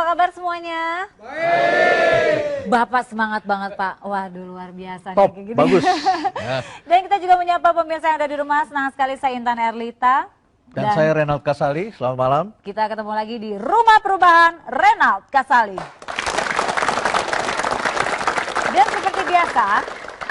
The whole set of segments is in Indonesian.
kabar semuanya? Baik. Bapak semangat banget Pak. Waduh luar biasa. Top, nih, kayak bagus. Dan kita juga menyapa pemirsa yang ada di rumah. Senang sekali saya Intan Erlita. Dan saya Renald Kasali, selamat malam. Kita ketemu lagi di Rumah Perubahan Renald Kasali. Dan seperti biasa,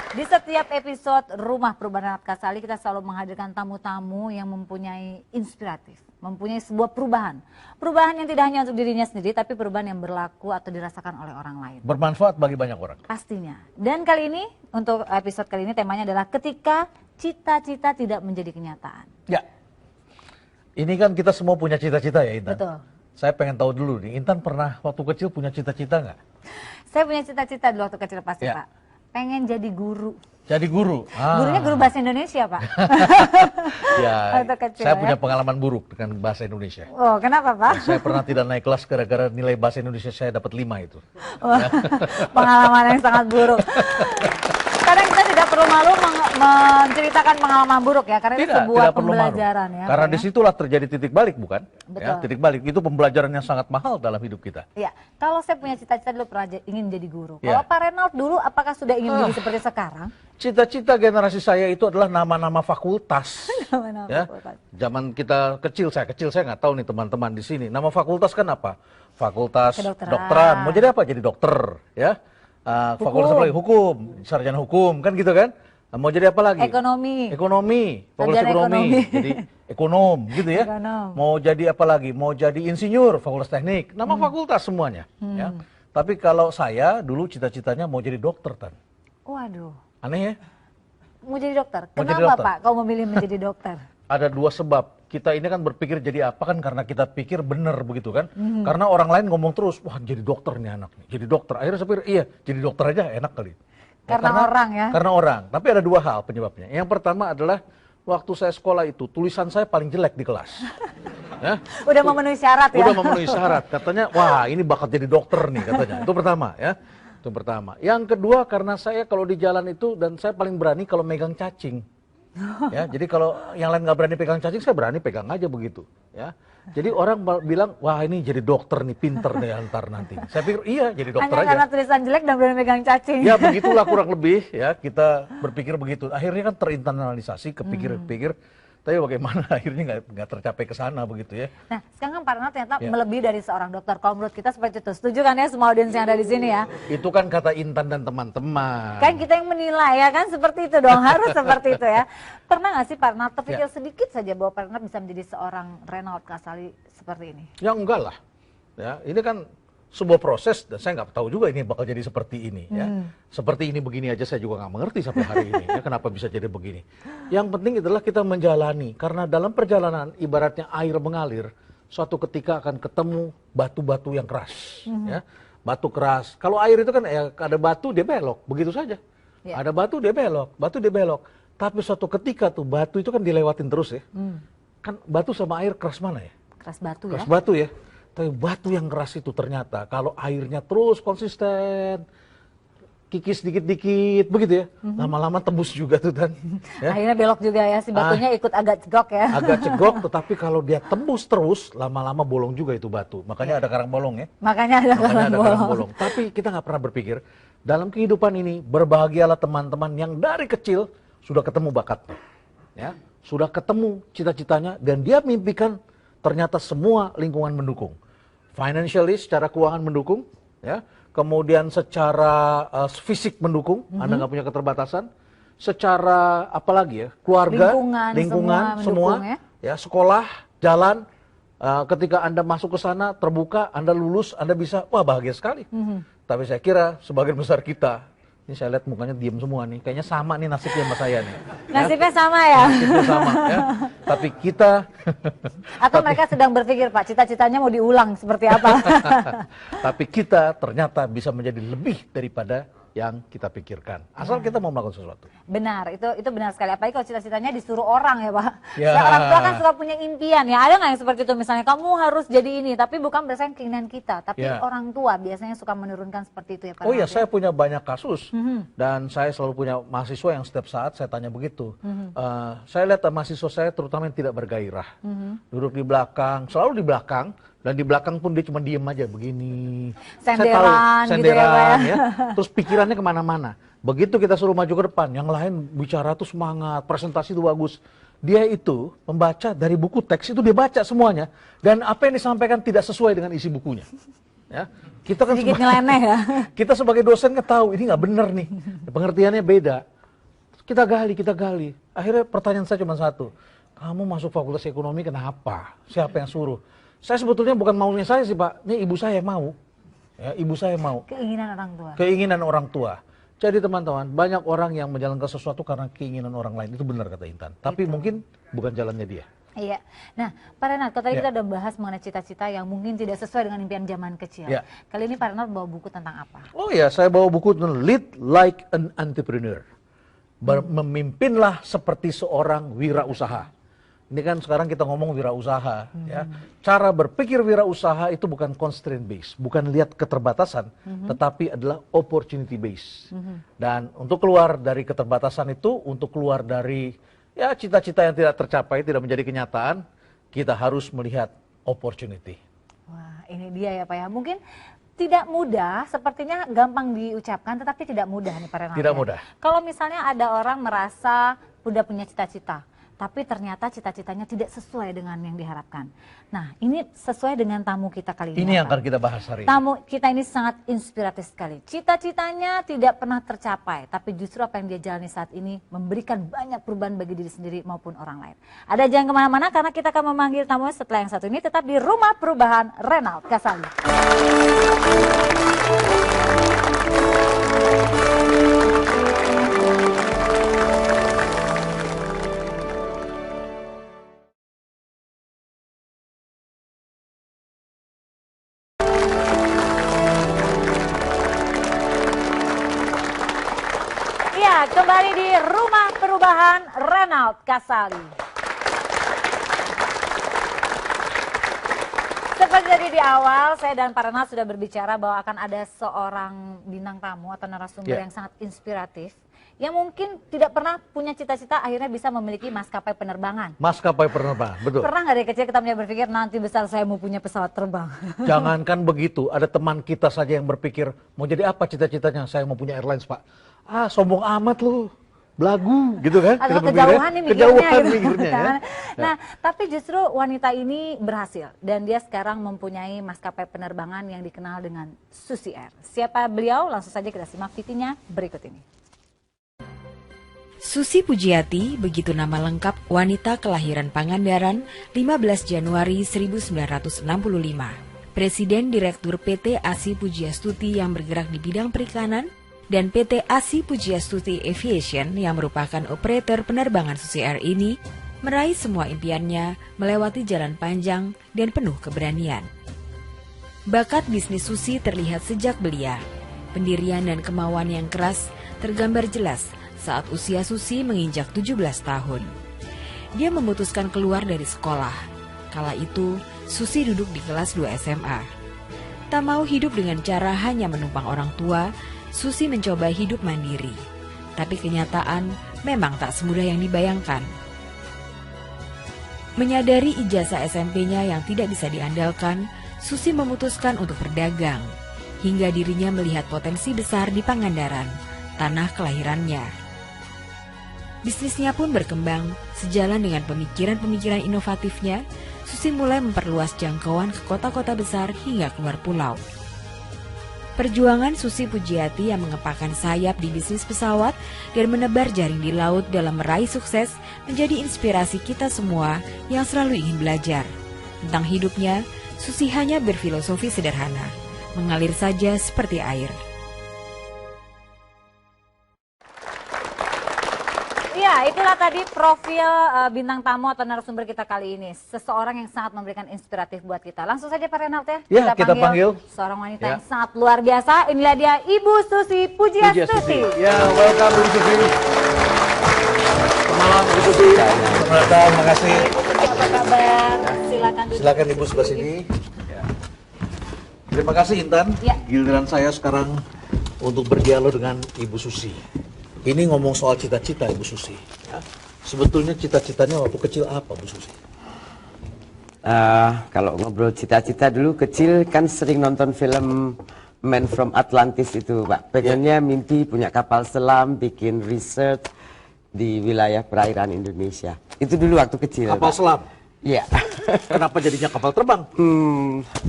di setiap episode Rumah Perubahan Renald Kasali kita selalu menghadirkan tamu-tamu yang mempunyai inspiratif, mempunyai sebuah perubahan. Perubahan yang tidak hanya untuk dirinya sendiri, tapi perubahan yang berlaku atau dirasakan oleh orang lain. Bermanfaat bagi banyak orang. Pastinya. Dan kali ini, untuk episode kali ini temanya adalah ketika cita-cita tidak menjadi kenyataan. Ya, ini kan kita semua punya cita-cita ya Intan. Betul. Saya pengen tahu dulu nih, Intan pernah waktu kecil punya cita-cita nggak? Saya punya cita-cita dulu waktu kecil pasti Ya. Pak. Pengen jadi guru. Jadi guru. Gurunya guru bahasa Indonesia Pak. Ya, Waktu kecil, saya ya. punya pengalaman buruk dengan bahasa Indonesia. Oh, kenapa Pak? Saya pernah tidak naik kelas gara-gara nilai bahasa Indonesia saya dapat 5 itu. Wah, pengalaman yang sangat buruk. Kadang kita tidak perlu malu menceritakan pengalaman buruk ya, karena itu sebuah perlu malu. pembelajaran ya. Karena Pak, ya. disitulah terjadi titik balik, bukan? Betul. Ya, titik balik itu pembelajaran yang sangat mahal dalam hidup kita. Ya, kalau saya punya cita-cita dulu pernah ingin jadi guru. Ya. Kalau Pak Renald dulu apakah sudah ingin menjadi seperti sekarang? Cita-cita generasi saya itu adalah nama-nama fakultas. Nama-nama Ya, fakultas. zaman kita kecil saya nggak tahu nih teman-teman di sini. Nama fakultas kan apa? Fakultas Kedokteran. kedokteran. Mau jadi apa? Jadi dokter, ya. Fakultas apa lagi? Hukum, sarjana hukum, kan gitu kan? Mau jadi apa lagi? Ekonomi. Fakultas Sarjana ekonomi. ekonomi. Jadi ekonom, gitu ya. Ekonom. Mau jadi apa lagi? Mau jadi insinyur, fakultas teknik. Nama fakultas semuanya. Ya. Tapi kalau saya dulu cita-citanya mau jadi dokter, Tan. Waduh, Aneh ya? mau jadi dokter. Mau jadi Kenapa dokter. Pak kau memilih menjadi dokter? Ada dua sebab. Kita ini kan berpikir jadi apa kan karena kita pikir benar begitu kan. Karena orang lain ngomong terus, wah jadi dokter nih anak nih, jadi dokter. Akhirnya saya pikir, iya jadi dokter aja enak kali. Ya, Karena orang ya? Karena orang. Tapi ada dua hal penyebabnya. Yang pertama adalah waktu saya sekolah itu, tulisan saya paling jelek di kelas. Ya, Udah memenuhi syarat ya? udah memenuhi syarat. Katanya, wah ini bakat jadi dokter nih katanya. Itu pertama ya. Itu pertama. Yang kedua karena saya kalau di jalan itu dan saya paling berani kalau megang cacing. Ya, jadi kalau yang lain nggak berani pegang cacing, saya berani pegang aja begitu. Ya, jadi orang bilang, wah ini jadi dokter nih, pinter deh antar nanti. Saya pikir iya jadi dokter Hanya aja. karena tulisan jelek dan berani megang cacing. Ya begitulah kurang lebih ya kita berpikir begitu. Akhirnya kan terinternalisasi, kepikir-pikir. Tapi bagaimana akhirnya nggak tercapai ke sana begitu ya. Nah, sekarang kan Pak Renald ternyata Ya. melebihi dari seorang dokter. Kalau menurut kita seperti itu. Setuju kan ya semua audiens yang ada di sini ya? Itu kan kata Intan dan teman-teman. Kan kita yang menilai ya kan seperti itu dong. Harus seperti itu ya. Pernah nggak sih Pak Renald terpikir sedikit saja bahwa Pak Renald bisa menjadi seorang Renald Kasali seperti ini? Ya enggak lah. Ya, ini kan sebuah proses dan saya nggak tahu juga ini bakal jadi seperti ini ya. Seperti ini begini aja saya juga nggak mengerti sampai hari ini ya kenapa bisa jadi begini. Yang penting adalah kita menjalani karena dalam perjalanan ibaratnya air mengalir, suatu ketika akan ketemu batu-batu yang keras ya. Batu keras. Kalau air itu kan ya ada batu dia belok, begitu saja. Ya. Ada batu dia belok. Tapi suatu ketika tuh batu itu kan dilewatin terus ya. Kan batu sama air keras mana ya? Keras batu Keras ya? batu ya. Tapi batu yang keras itu ternyata kalau airnya terus konsisten, kikis dikit-dikit begitu ya, lama-lama tembus juga tuh Dan. Ya. Akhirnya belok juga ya, si batunya ikut agak cegok ya. Agak cegok, tetapi kalau dia tembus terus, lama-lama bolong juga itu batu. Makanya ada karang bolong ya. Makanya ada Makanya karang ada karang bolong. bolong. Tapi kita nggak pernah berpikir, dalam kehidupan ini berbahagialah teman-teman yang dari kecil sudah ketemu bakatnya. Ya, sudah ketemu cita-citanya dan dia mimpikan ternyata semua lingkungan mendukung. Financially secara keuangan mendukung, ya. Kemudian secara fisik mendukung, Anda nggak punya keterbatasan. Secara apa lagi ya? Keluarga, Lingkungan, semua, mendukung, ya. Sekolah, jalan. Ketika Anda masuk ke sana, terbuka, Anda lulus, Anda bisa, wah bahagia sekali. Tapi saya kira sebagian besar kita, ini saya lihat mukanya diem semua nih, kayaknya sama nih nasibnya sama saya nih. Nasibnya sama ya? Nasibnya sama ya. Tapi kita Atau mereka sedang berpikir Pak, cita-citanya mau diulang seperti apa? tapi kita ternyata bisa menjadi lebih daripada yang kita pikirkan. Asal kita mau melakukan sesuatu. Benar, itu benar sekali. Apalagi kalau cita-citanya disuruh orang ya Pak. Ya. Ya, orang tua kan suka punya impian ya. Ada nggak yang seperti itu misalnya kamu harus jadi ini, tapi bukan berdasarkan keinginan kita, tapi Ya. orang tua biasanya suka menurunkan seperti itu ya Pak. Oh iya, Renald, saya punya banyak kasus dan saya selalu punya mahasiswa yang setiap saat saya tanya begitu. Saya lihat mahasiswa saya terutama yang tidak bergairah, duduk di belakang, selalu di belakang Dan di belakang pun dia cuma diem aja begini. Senderan gitu ya, Pak ya. Terus pikirannya kemana-mana. Begitu kita suruh maju ke depan, yang lain bicara tuh semangat, presentasi tuh bagus. Dia itu membaca dari buku teks itu dia baca semuanya. Dan apa yang disampaikan tidak sesuai dengan isi bukunya. Ya, kita kan sedikit nyeleneh ya. Kita sebagai dosen kan tahu ini nggak benar nih, pengertiannya beda. Kita gali. Akhirnya pertanyaan saya cuma satu, kamu masuk fakultas ekonomi kenapa? Siapa yang suruh? Saya sebetulnya bukan maunya saya sih Pak, ini ibu saya yang mau. Ya, ibu saya yang mau. Keinginan orang tua. Keinginan orang tua. Jadi teman-teman, banyak orang yang menjalankan sesuatu karena keinginan orang lain, itu benar kata Intan. Tapi mungkin bukan jalannya dia. Iya. Nah, Pak Renat, kalau tadi kita udah bahas mengenai cita-cita yang mungkin tidak sesuai dengan impian zaman kecil. Ya. Kali ini Pak Renat bawa buku tentang apa? Oh ya, saya bawa buku tentang Lead Like an Entrepreneur. Memimpinlah seperti seorang wirausaha. Ini kan sekarang kita ngomong wirausaha, ya. Cara berpikir wirausaha itu bukan constraint based, bukan lihat keterbatasan, tetapi adalah opportunity based. Dan untuk keluar dari keterbatasan itu, untuk keluar dari ya cita-cita yang tidak tercapai, tidak menjadi kenyataan, kita harus melihat opportunity. Wah, ini dia ya Pak ya. Mungkin tidak mudah, sepertinya gampang diucapkan, tetapi tidak mudah nih Pak Renat. Tidak ya. mudah. Kalau misalnya ada orang merasa udah punya cita-cita, tapi ternyata cita-citanya tidak sesuai dengan yang diharapkan. Nah, ini sesuai dengan tamu kita kali ini. Ini yang Pak. akan kita bahas hari ini. Tamu kita ini sangat inspiratif sekali. Cita-citanya tidak pernah tercapai, tapi justru apa yang dia jalani saat ini memberikan banyak perubahan bagi diri sendiri maupun orang lain. Ada jangan kemana-mana karena kita akan memanggil tamu setelah yang satu ini tetap di Rumah Perubahan Renald Kasali. Kembali di Rumah Perubahan Renald Kasali. Seperti tadi di awal, saya dan Pak Renald sudah berbicara bahwa akan ada seorang bintang tamu atau narasumber yang sangat inspiratif, yang mungkin tidak pernah punya cita-cita akhirnya bisa memiliki maskapai penerbangan. Maskapai penerbangan, betul. Pernah nggak dari kecil kita punya berpikir nanti besar saya mau punya pesawat terbang? Jangankan begitu, ada teman kita saja yang berpikir mau jadi apa cita-citanya, saya mau punya airlines Pak. Ah, sombong amat lu, belagu gitu kan. Atau kita kejauhan nih mikirnya. Kejauhan gitu. mikirnya ya. Nah, tapi justru wanita ini berhasil dan dia sekarang mempunyai maskapai penerbangan yang dikenal dengan Susi Air. Siapa beliau? Langsung saja kita simak VT-nya berikut ini. Susi Pujiati, begitu nama lengkap wanita kelahiran Pangandaran 15 Januari 1965. Presiden Direktur PT ASI Pujiastuti yang bergerak di bidang perikanan dan PT ASI Pujiastuti Aviation yang merupakan operator penerbangan Susi Air ini meraih semua impiannya melewati jalan panjang dan penuh keberanian. Bakat bisnis Susi terlihat sejak belia. Pendirian dan kemauan yang keras tergambar jelas saat usia Susi menginjak 17 tahun. Dia memutuskan keluar dari sekolah. Kala itu, Susi duduk di kelas 2 SMA. Tak mau hidup dengan cara hanya menumpang orang tua, Susi mencoba hidup mandiri. Tapi kenyataan memang tak semudah yang dibayangkan. Menyadari ijazah SMP-nya yang tidak bisa diandalkan, Susi memutuskan untuk berdagang. Hingga dirinya melihat potensi besar di Pangandaran, tanah kelahirannya. Bisnisnya pun berkembang, sejalan dengan pemikiran-pemikiran inovatifnya, Susi mulai memperluas jangkauan ke kota-kota besar hingga keluar pulau. Perjuangan Susi Pujiati yang mengepakkan sayap di bisnis pesawat dan menebar jaring di laut dalam meraih sukses menjadi inspirasi kita semua yang selalu ingin belajar. Tentang hidupnya, Susi hanya berfilosofi sederhana, mengalir saja seperti air. Ya, itulah tadi profil bintang tamu atau narasumber kita kali ini. Seseorang yang sangat memberikan inspiratif buat kita. Langsung saja Pak Renald ya. Ya, kita panggil seorang wanita yang sangat luar biasa. Inilah dia Ibu Susi Pujiastuti. Ya, welcome Ibu Susi. Selamat malam Ibu Susi. Selamat datang, terima kasih. Ibu Susi, apa kabar? Silakan duduk. Silakan Ibu sebelah sini. Ya. Terima kasih Intan. Ya. Giliran saya sekarang untuk berdialog dengan Ibu Susi. Ini ngomong soal cita-cita Ibu Susi. Ya. Sebetulnya cita-citanya waktu kecil apa Bu Susi? Kalau ngobrol cita-cita dulu kecil kan sering nonton film Man from Atlantis itu Pak. Pengennya mimpi punya kapal selam, bikin research di wilayah perairan Indonesia. Itu dulu waktu kecil. Kapal Pak. selam. Iya. Kenapa jadinya kapal terbang?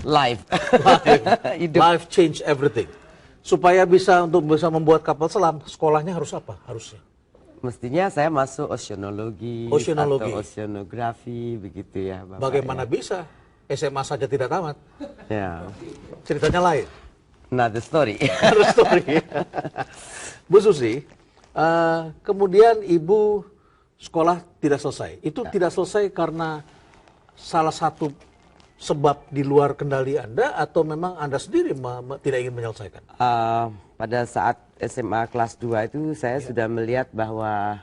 Live. Hidup. Life change everything. Supaya bisa membuat kapal selam, sekolahnya harus apa? Harusnya. Mestinya saya masuk oceanologi, Oceanologi. atau oceanografi begitu ya Bapak. Bagaimana ya. bisa? SMA saja tidak tamat. Ya. Ceritanya lain. Another story. Harus story. Bu Susi, kemudian Ibu sekolah tidak selesai. Itu tidak selesai karena salah satu sebab di luar kendali Anda atau memang Anda sendiri tidak ingin menyelesaikan? Pada saat SMA kelas 2 itu saya sudah melihat bahwa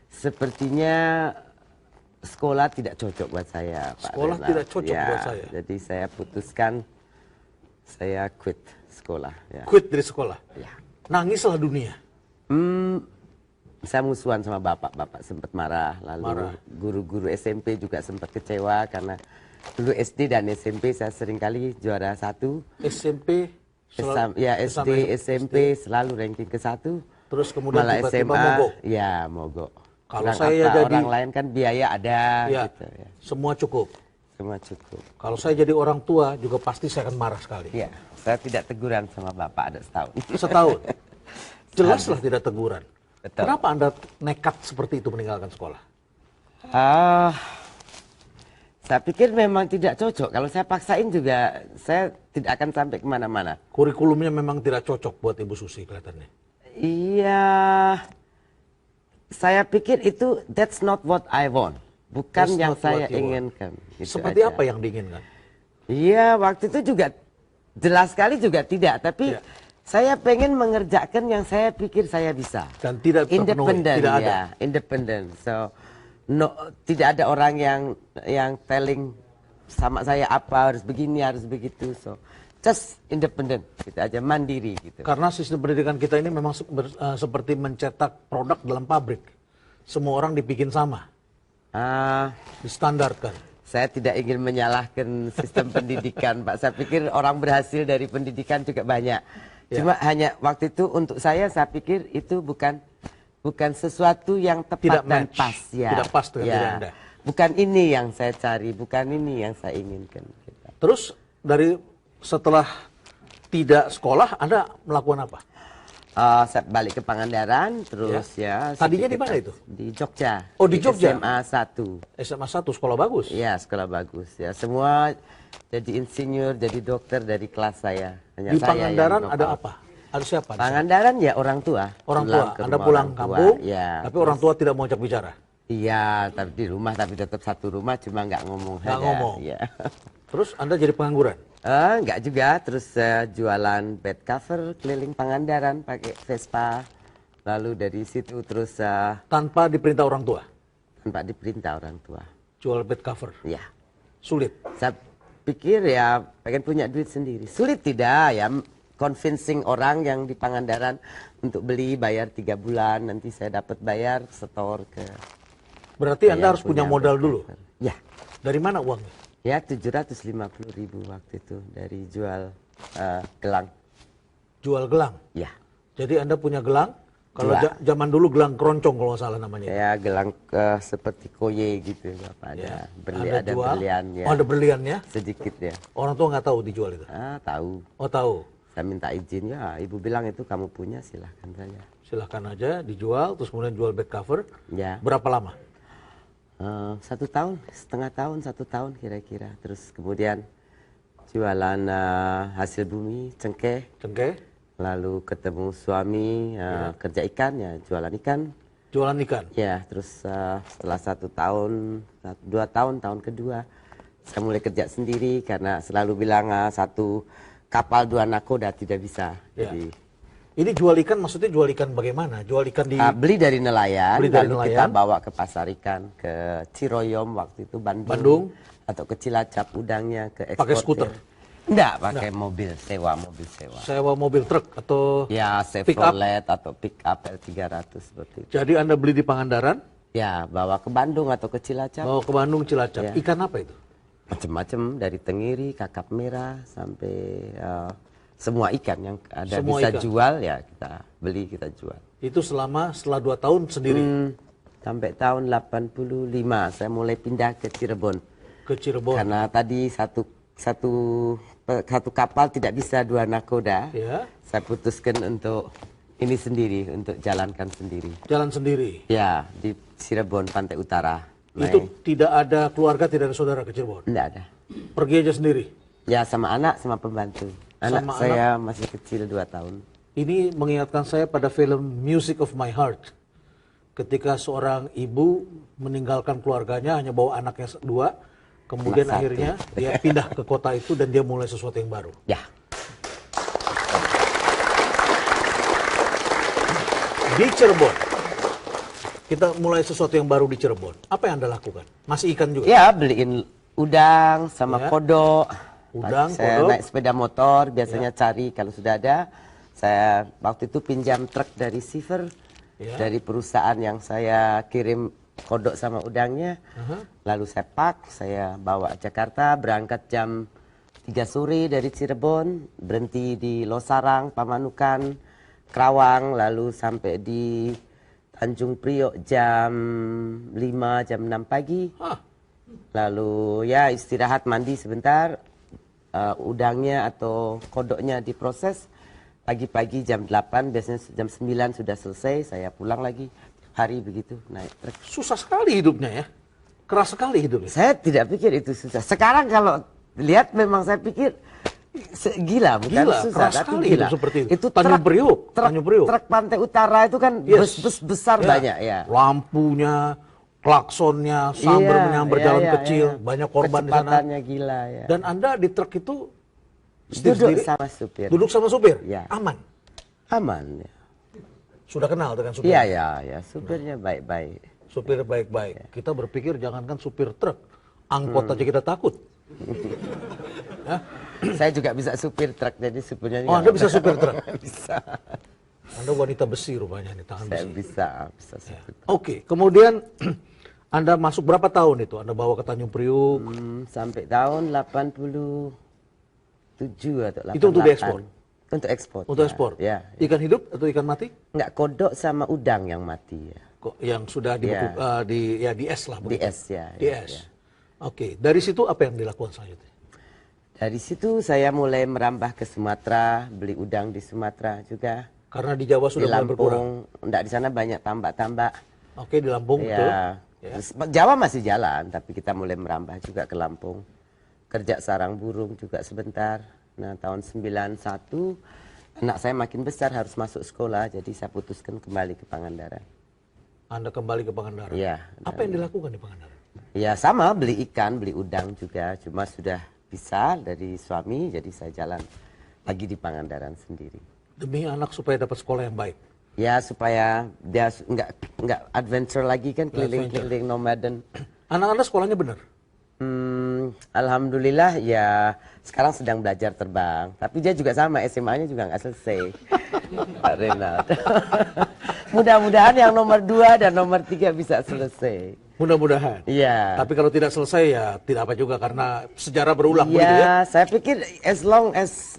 sepertinya sekolah tidak cocok buat saya, Pak Sekolah Renal. tidak cocok Ya, buat saya. Jadi saya putuskan saya quit sekolah. Ya. Quit dari sekolah. Ya. Nangislah dunia. Saya musuhan sama bapak sempat marah, lalu guru-guru SMP juga sempat kecewa karena dulu SD dan SMP saya seringkali juara 1. SMP SD, SMP selalu ranking ke-1. Terus kemudian malah tiba-tiba SMA, mogok. ya mogok. Kalau Kurang saya apa, jadi orang lain kan biaya ada, ya, gitu ya. semua cukup. Semua cukup. Kalau saya jadi orang tua juga pasti saya akan marah sekali. Ya, saya tidak teguran sama bapak ada setahun. Setahun. Jelaslah tidak teguran. Betul. Kenapa Anda nekat seperti itu meninggalkan sekolah? Saya pikir memang tidak cocok. Kalau saya paksain juga, saya tidak akan sampai kemana-mana. Kurikulumnya memang tidak cocok buat Ibu Susi kelihatannya. Iya, saya pikir itu that's not what I want. Bukan That's yang not saya what you want. inginkan. Gitu Seperti aja. apa yang diinginkan? Iya, waktu itu juga jelas sekali juga tidak. Tapi Ya. saya pengen mengerjakan yang saya pikir saya bisa. Dan tidak terpenuhi, Independen, tidak ada. ya, independen. So, tidak ada orang yang telling sama saya apa harus begini harus begitu. So, just independent, gitu aja, mandiri gitu. Karena sistem pendidikan kita ini memang seperti mencetak produk dalam pabrik. Semua orang dibikin sama, distandarkan. Saya tidak ingin menyalahkan sistem pendidikan, Pak. Saya pikir orang berhasil dari pendidikan juga banyak. Cuma hanya waktu itu untuk saya pikir itu bukan sesuatu yang tepat Tidak dan match. pas. Ya. Tidak pas dengan diri Anda. Bukan ini yang saya cari, bukan ini yang saya inginkan. Gitu. Terus setelah tidak sekolah, Anda melakukan apa? Saya balik ke Pangandaran, terus ya. Tadinya di mana itu? Di Jogja. Oh, di Jogja? SMA 1. SMA 1, sekolah bagus. Ya, sekolah bagus. Ya, semua jadi insinyur, jadi dokter dari kelas saya. Hanya Di saya Pangandaran yang ada drop out. apa? Ada siapa? Pangandaran ya orang tua. Orang Pulang tua. ke Anda rumah pulang orang tua, kampung, ya. tapi orang tua tidak mau ajak bicara. Iya, tapi di rumah tapi tetap satu rumah, cuma nggak ngomong Nggak saja. ngomong. Ya. Terus Anda jadi pengangguran? Enggak juga, terus jualan bed cover keliling Pangandaran pakai Vespa. Lalu dari situ terus Tanpa diperintah orang tua? tanpa diperintah orang tua. Jual bed cover? Ya. Sulit? Saya pikir ya pengen punya duit sendiri. Sulit tidak ya, convincing orang yang di Pangandaran untuk beli, bayar 3 bulan, nanti saya dapat bayar setor ke. Berarti Anda harus punya modal bed dulu? cover. Ya. Dari mana uangnya? Ya 750.000 waktu itu dari jual gelang. Jual gelang? Ya. Jadi Anda punya gelang? Kalau Dua. zaman dulu gelang keroncong kalau nggak salah namanya. Saya gelang seperti koye gitu, Bapak. Ada Anda ada jual? berliannya. Oh, ada berliannya? Sedikit ya. Orang tua nggak tahu dijual itu? Tahu. Oh, tahu. Saya minta izin ya, ibu bilang itu kamu punya, silahkan saja. Silahkan aja dijual, terus kemudian jual bed cover. Ya. Berapa lama? 1 tahun, setengah tahun, 1 tahun kira-kira. Terus kemudian jualan hasil bumi, cengkeh. Cengkeh? Lalu ketemu suami, kerja ikan, ya jualan ikan. Jualan ikan? Ya, terus setelah 1 tahun, 2 tahun, tahun kedua, saya mulai kerja sendiri karena selalu bilang 1 kapal 2 nakoda tidak bisa. Ya. Jadi Ini jual ikan maksudnya jual ikan bagaimana? Jual ikan di... beli dari nelayan, Beli dari lalu kita nelayan. bawa ke pasar ikan, ke Ciroyom waktu itu Bandung, Bandung. atau ke Cilacap udangnya ke ekspor. Pakai skuter? Enggak, pakai mobil sewa. Sewa mobil truk atau... Ya, Pick up? Chevrolet atau pick up L300 seperti itu. Jadi Anda beli di Pangandaran, Ya, bawa ke Bandung atau ke Cilacap. bawa ke Bandung, Cilacap. Ya. Ikan apa itu? macam-macam dari tenggiri, kakap merah sampai semua ikan yang ada Semua bisa ikan. jual ya kita beli, kita jual. Itu setelah 2 tahun sendiri Sampai tahun 85 saya mulai pindah ke Cirebon. ke Cirebon. Karena tadi satu kapal tidak bisa 2 nakoda. Ya. Saya putuskan untuk ini sendiri, untuk jalankan sendiri. Jalan sendiri. Ya, di Cirebon, Pantai Utara. Itu tidak ada keluarga, tidak ada saudara ke Cirebon. Enggak ada. Pergi aja sendiri. Ya, sama anak, sama pembantu. Anak Sama saya masih kecil 2 tahun. Ini mengingatkan saya pada film Music of My Heart. Ketika seorang ibu meninggalkan keluarganya hanya bawa anaknya 2, kemudian Anak 1. akhirnya dia pindah ke kota itu dan dia mulai sesuatu yang baru. Ya, Di Cirebon, kita mulai sesuatu yang baru di Cirebon. Apa yang Anda lakukan? Masih ikan juga? ya beliin udang sama Ya. kodok. Udang, Saya kodok. naik sepeda motor, biasanya cari kalau sudah ada. Saya waktu itu pinjam truk dari Siver, Ya. dari perusahaan yang saya kirim kodok sama udangnya. Lalu saya pak, saya bawa Jakarta, berangkat jam 3 sore dari Cirebon, berhenti di Losarang, Pamanukan, Kerawang, lalu sampai di Tanjung Priok jam 5, jam 6 pagi. Hah, Lalu ya istirahat, mandi sebentar, udangnya atau kodoknya diproses. Pagi-pagi jam 8, biasanya jam 9 sudah selesai, saya pulang lagi. Hari begitu naik truk. susah sekali hidupnya ya. Keras sekali hidupnya. Saya tidak pikir itu susah. Sekarang kalau lihat memang saya pikir gila, bukan Gila, susah, keras tapi sekali gila. hidup seperti itu. Itu Tanjung Priok, Tanjung Priok. truk Pantai Utara itu kan Yes. bus besar Ya. banyak ya. Lampunya, klaksonnya, sambar Iya, menyambar iya, jalan iya, kecil, iya. banyak korban di sana. Kecepatannya gila ya. Dan Anda di truk itu Duduk sendiri? sama supir. Duduk sama supir? Ya. Aman? Aman ya. Sudah kenal dengan supir? Iya, ya, ya, supirnya baik-baik. Supir baik-baik. Kita berpikir jangankan supir truk, angkot aja kita takut. Saya juga bisa supir truk, jadi supirnya Oh, Anda bisa supir truk? bisa. Anda wanita besi rupanya nih, tangan Saya besi. bisa supir. Oke, kemudian Anda masuk berapa tahun itu? Anda bawa ke Tanjung Priuk? Sampai tahun 87 atau 88. Itu untuk diekspor? Untuk ekspor. Untuk ya. ekspor? Ya. Ikan hidup atau ikan mati? Enggak, kodok sama udang yang mati ya. Kok yang sudah dibeku, di es lah. Di begitu. es ya. Di ya, es. ya. Oke, dari situ apa yang dilakukan selanjutnya? Dari situ saya mulai merambah ke Sumatera, beli udang di Sumatera juga. Karena di Jawa Di sudah mulai berkurang. Lampung, enggak, di sana banyak tambak-tambak. Oke, di Lampung betul. Ya. Terus Jawa masih jalan, tapi kita mulai merambah juga ke Lampung. Kerja sarang burung juga sebentar. Nah, tahun 91 anak saya makin besar, harus masuk sekolah, jadi saya putuskan kembali ke Pangandaran. Anda kembali ke Pangandaran. Iya. Apa yang dilakukan di Pangandaran? Ya sama, beli ikan, beli udang juga, cuma sudah bisa dari suami, jadi saya jalan lagi di Pangandaran sendiri. Demi anak supaya dapat sekolah yang baik. Ya supaya dia nggak adventure lagi kan, keliling-keliling nomaden. Anak Anda sekolahnya benar? Alhamdulillah ya sekarang sedang belajar terbang. Tapi dia juga sama, SMA-nya juga nggak selesai. Pak Renald. Mudah-mudahan yang nomor 2 dan nomor 3 bisa selesai. Mudah-mudahan. Iya. Tapi kalau tidak selesai ya tidak apa juga karena sejarah berulang begitu ya. Ya, saya pikir as long as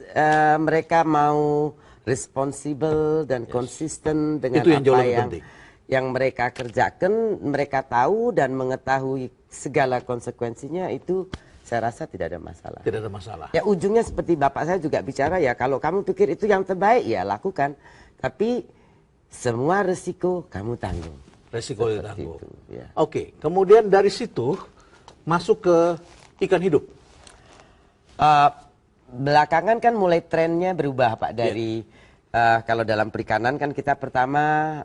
mereka mau responsible dan konsisten dengan Itu yang jauh apa lebih penting. yang mereka kerjakan, mereka tahu dan mengetahui segala konsekuensinya, itu saya rasa tidak ada masalah. Tidak ada masalah. Ya ujungnya seperti bapak saya juga bicara, ya kalau kamu pikir itu yang terbaik ya lakukan. Tapi semua resiko kamu tanggung. Resiko Seperti ditanggung. itu, ya. Oke, kemudian dari situ masuk ke ikan hidup. Belakangan kan mulai trennya berubah Pak, dari kalau dalam perikanan kan kita pertama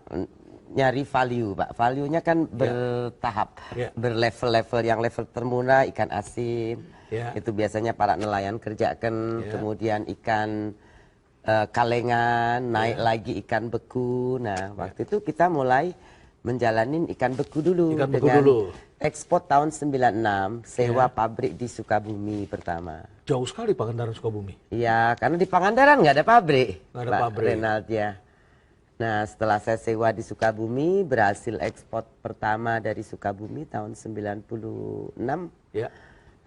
nyari value Pak. Value-nya kan bertahap, Ya. berlevel-level. Yang level termurah ikan asin, Ya. itu biasanya para nelayan kerjakan. Ya. Kemudian ikan kalengan, naik lagi ikan beku. Nah waktu itu kita mulai menjalanin ikan beku dulu. Ikan beku dengan dulu. ekspor tahun 96, sewa pabrik di Sukabumi pertama. Jauh sekali Pangandaran Sukabumi. Iya, karena di Pangandaran nggak ada pabrik. Nggak ada Pak pabrik. Renald ya. Nah, setelah saya sewa di Sukabumi, berhasil ekspor pertama dari Sukabumi tahun 96. Ya.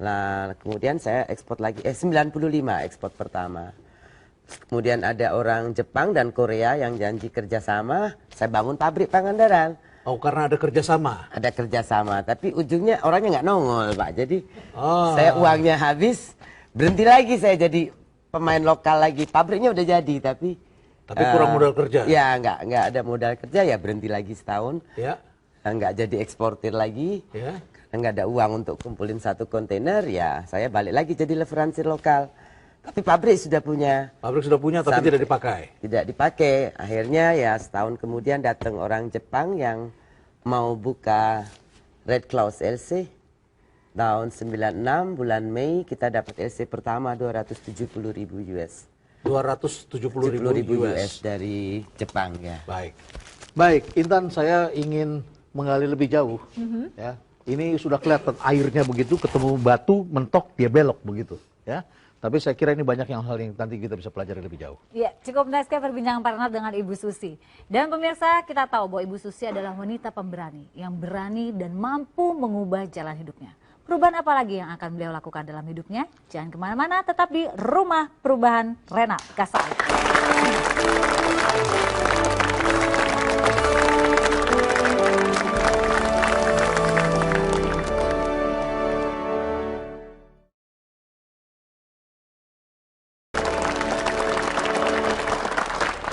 Nah, kemudian saya ekspor lagi, 95 ekspor pertama. Kemudian ada orang Jepang dan Korea yang janji kerjasama, saya bangun pabrik Pangandaran. Oh, karena ada kerjasama. Ada kerjasama, tapi ujungnya orangnya nggak nongol, Pak. Jadi saya uangnya habis, berhenti lagi saya jadi pemain lokal lagi. Pabriknya udah jadi, tapi kurang modal kerja. Ya, nggak ada modal kerja, ya berhenti lagi setahun. Ya. Nggak jadi eksportir lagi. Ya. Nggak ada uang untuk kumpulin 1 kontainer, ya saya balik lagi jadi leveransi lokal. Tapi pabrik sudah punya. Pabrik sudah punya, tapi tidak dipakai. Tidak dipakai. Akhirnya ya setahun kemudian datang orang Jepang yang mau buka Red Claus LC. Tahun 96 bulan Mei kita dapat LC pertama 270.000 US. 270.000 US dari Jepang ya. Baik. Baik, Intan, saya ingin menggali lebih jauh. Ya. Ini sudah kelihatan airnya begitu, ketemu batu, mentok, dia belok begitu. Ya. Tapi saya kira ini banyak hal yang nanti kita bisa pelajari lebih jauh. Ya, cukup menarik sekali perbincangan Pak Renald dengan Ibu Susi. Dan pemirsa, kita tahu bahwa Ibu Susi adalah wanita pemberani yang berani dan mampu mengubah jalan hidupnya. Perubahan apa lagi yang akan beliau lakukan dalam hidupnya? Jangan kemana-mana, tetap di Rumah Perubahan Renald Kasali.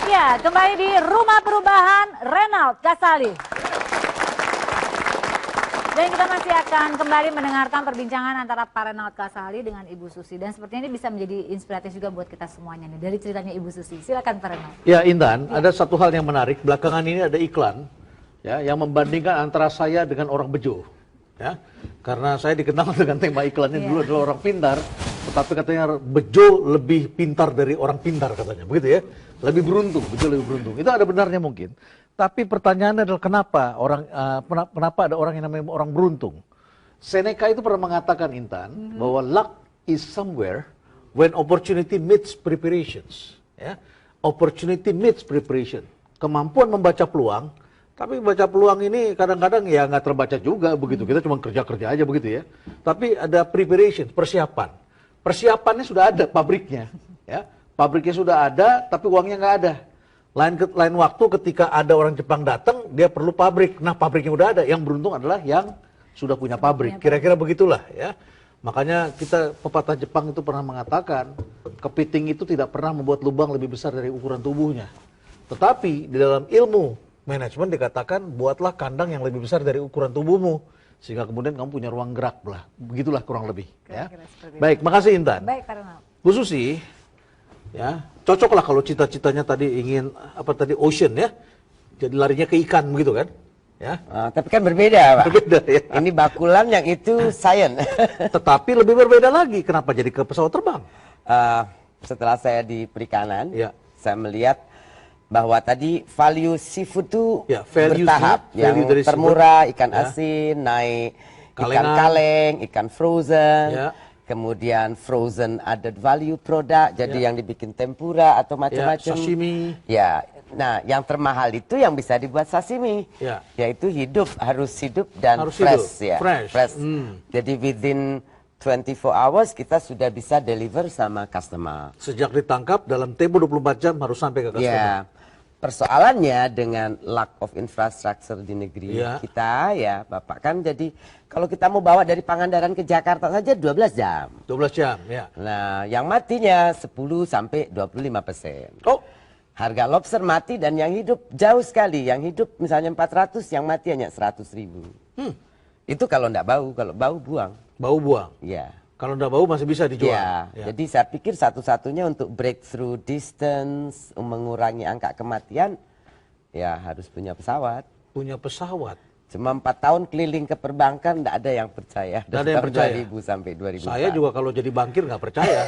Ya, kembali di Rumah Perubahan Renald Kasali. Dan kita masih akan kembali mendengarkan perbincangan antara Pak Renald Kasali dengan Ibu Susi. Dan sepertinya ini bisa menjadi inspiratif juga buat kita semuanya nih, dari ceritanya Ibu Susi. Silakan Pak Renald. Ya, Intan, ada satu hal yang menarik. Belakangan ini ada iklan ya yang membandingkan antara saya dengan orang bejo. Ya, karena saya dikenal dengan tema iklannya dulu adalah orang pintar, tetapi katanya bejo lebih pintar dari orang pintar katanya, begitu ya? Lebih beruntung, bejo lebih beruntung. Itu ada benarnya mungkin. Tapi pertanyaannya adalah kenapa ada orang yang namanya orang beruntung? Seneca itu pernah mengatakan, Intan, bahwa luck is somewhere when opportunity meets preparations. Ya, opportunity meets preparation. Kemampuan membaca peluang. Tapi baca peluang ini kadang-kadang ya nggak terbaca juga begitu. Kita cuma kerja-kerja aja begitu ya. Tapi ada preparation, persiapan. Persiapannya sudah ada pabriknya. Ya. Pabriknya sudah ada, tapi uangnya nggak ada. Lain waktu ketika ada orang Jepang datang, dia perlu pabrik. Nah, pabriknya udah ada. Yang beruntung adalah yang sudah punya pabrik. Kira-kira begitulah ya. Makanya pepatah Jepang itu pernah mengatakan, kepiting itu tidak pernah membuat lubang lebih besar dari ukuran tubuhnya. Tetapi di dalam ilmu manajemen dikatakan buatlah kandang yang lebih besar dari ukuran tubuhmu sehingga kemudian kamu punya ruang gerak lah. Begitulah kurang lebih. Ya. Baik, makasih Intan. Baik, Pak Renald. Bu Susi, ya cocoklah kalau cita-citanya tadi ingin ocean ya, jadi larinya ke ikan begitu kan? Ya. Tapi kan berbeda, Pak. Berbeda ya. Ini bakulan, yang itu science. Tetapi lebih berbeda lagi. Kenapa jadi ke pesawat terbang? Setelah saya di perikanan, Ya. saya melihat bahwa tadi value seafood itu value bertahap. value dari Yang termurah ikan ya. asin, naik ikan Kalengan. kaleng, ikan frozen. Ya. Kemudian frozen added value product, jadi yang dibikin tempura atau macam-macam. Sashimi. Ya, nah yang termahal itu yang bisa dibuat sashimi, Ya. yaitu harus hidup dan Harus fresh, hidup, ya, fresh. Jadi within 24 hours kita sudah bisa deliver sama customer. Sejak ditangkap dalam tempo 24 jam harus sampai ke customer. Ya, persoalannya dengan lack of infrastructure di negeri kita ya Bapak, kan jadi kalau kita mau bawa dari Pangandaran ke Jakarta saja 12 jam. 12 jam, ya. Nah, yang matinya 10 sampai 25%. Oh, Harga lobster mati dan yang hidup jauh sekali. Yang hidup misalnya 400, yang mati hanya 100.000. Itu kalau enggak bau, kalau bau buang. bau buang. Ya. Kalau enggak bau masih bisa dijual. Ya, jadi saya pikir satu-satunya untuk breakthrough distance, mengurangi angka kematian, ya harus punya pesawat. Punya pesawat. Cuma 4 tahun keliling ke perbankan, tidak ada yang percaya. Nggak ada yang percaya. 2000 sampai 2004. Saya juga kalau jadi bankir nggak percaya.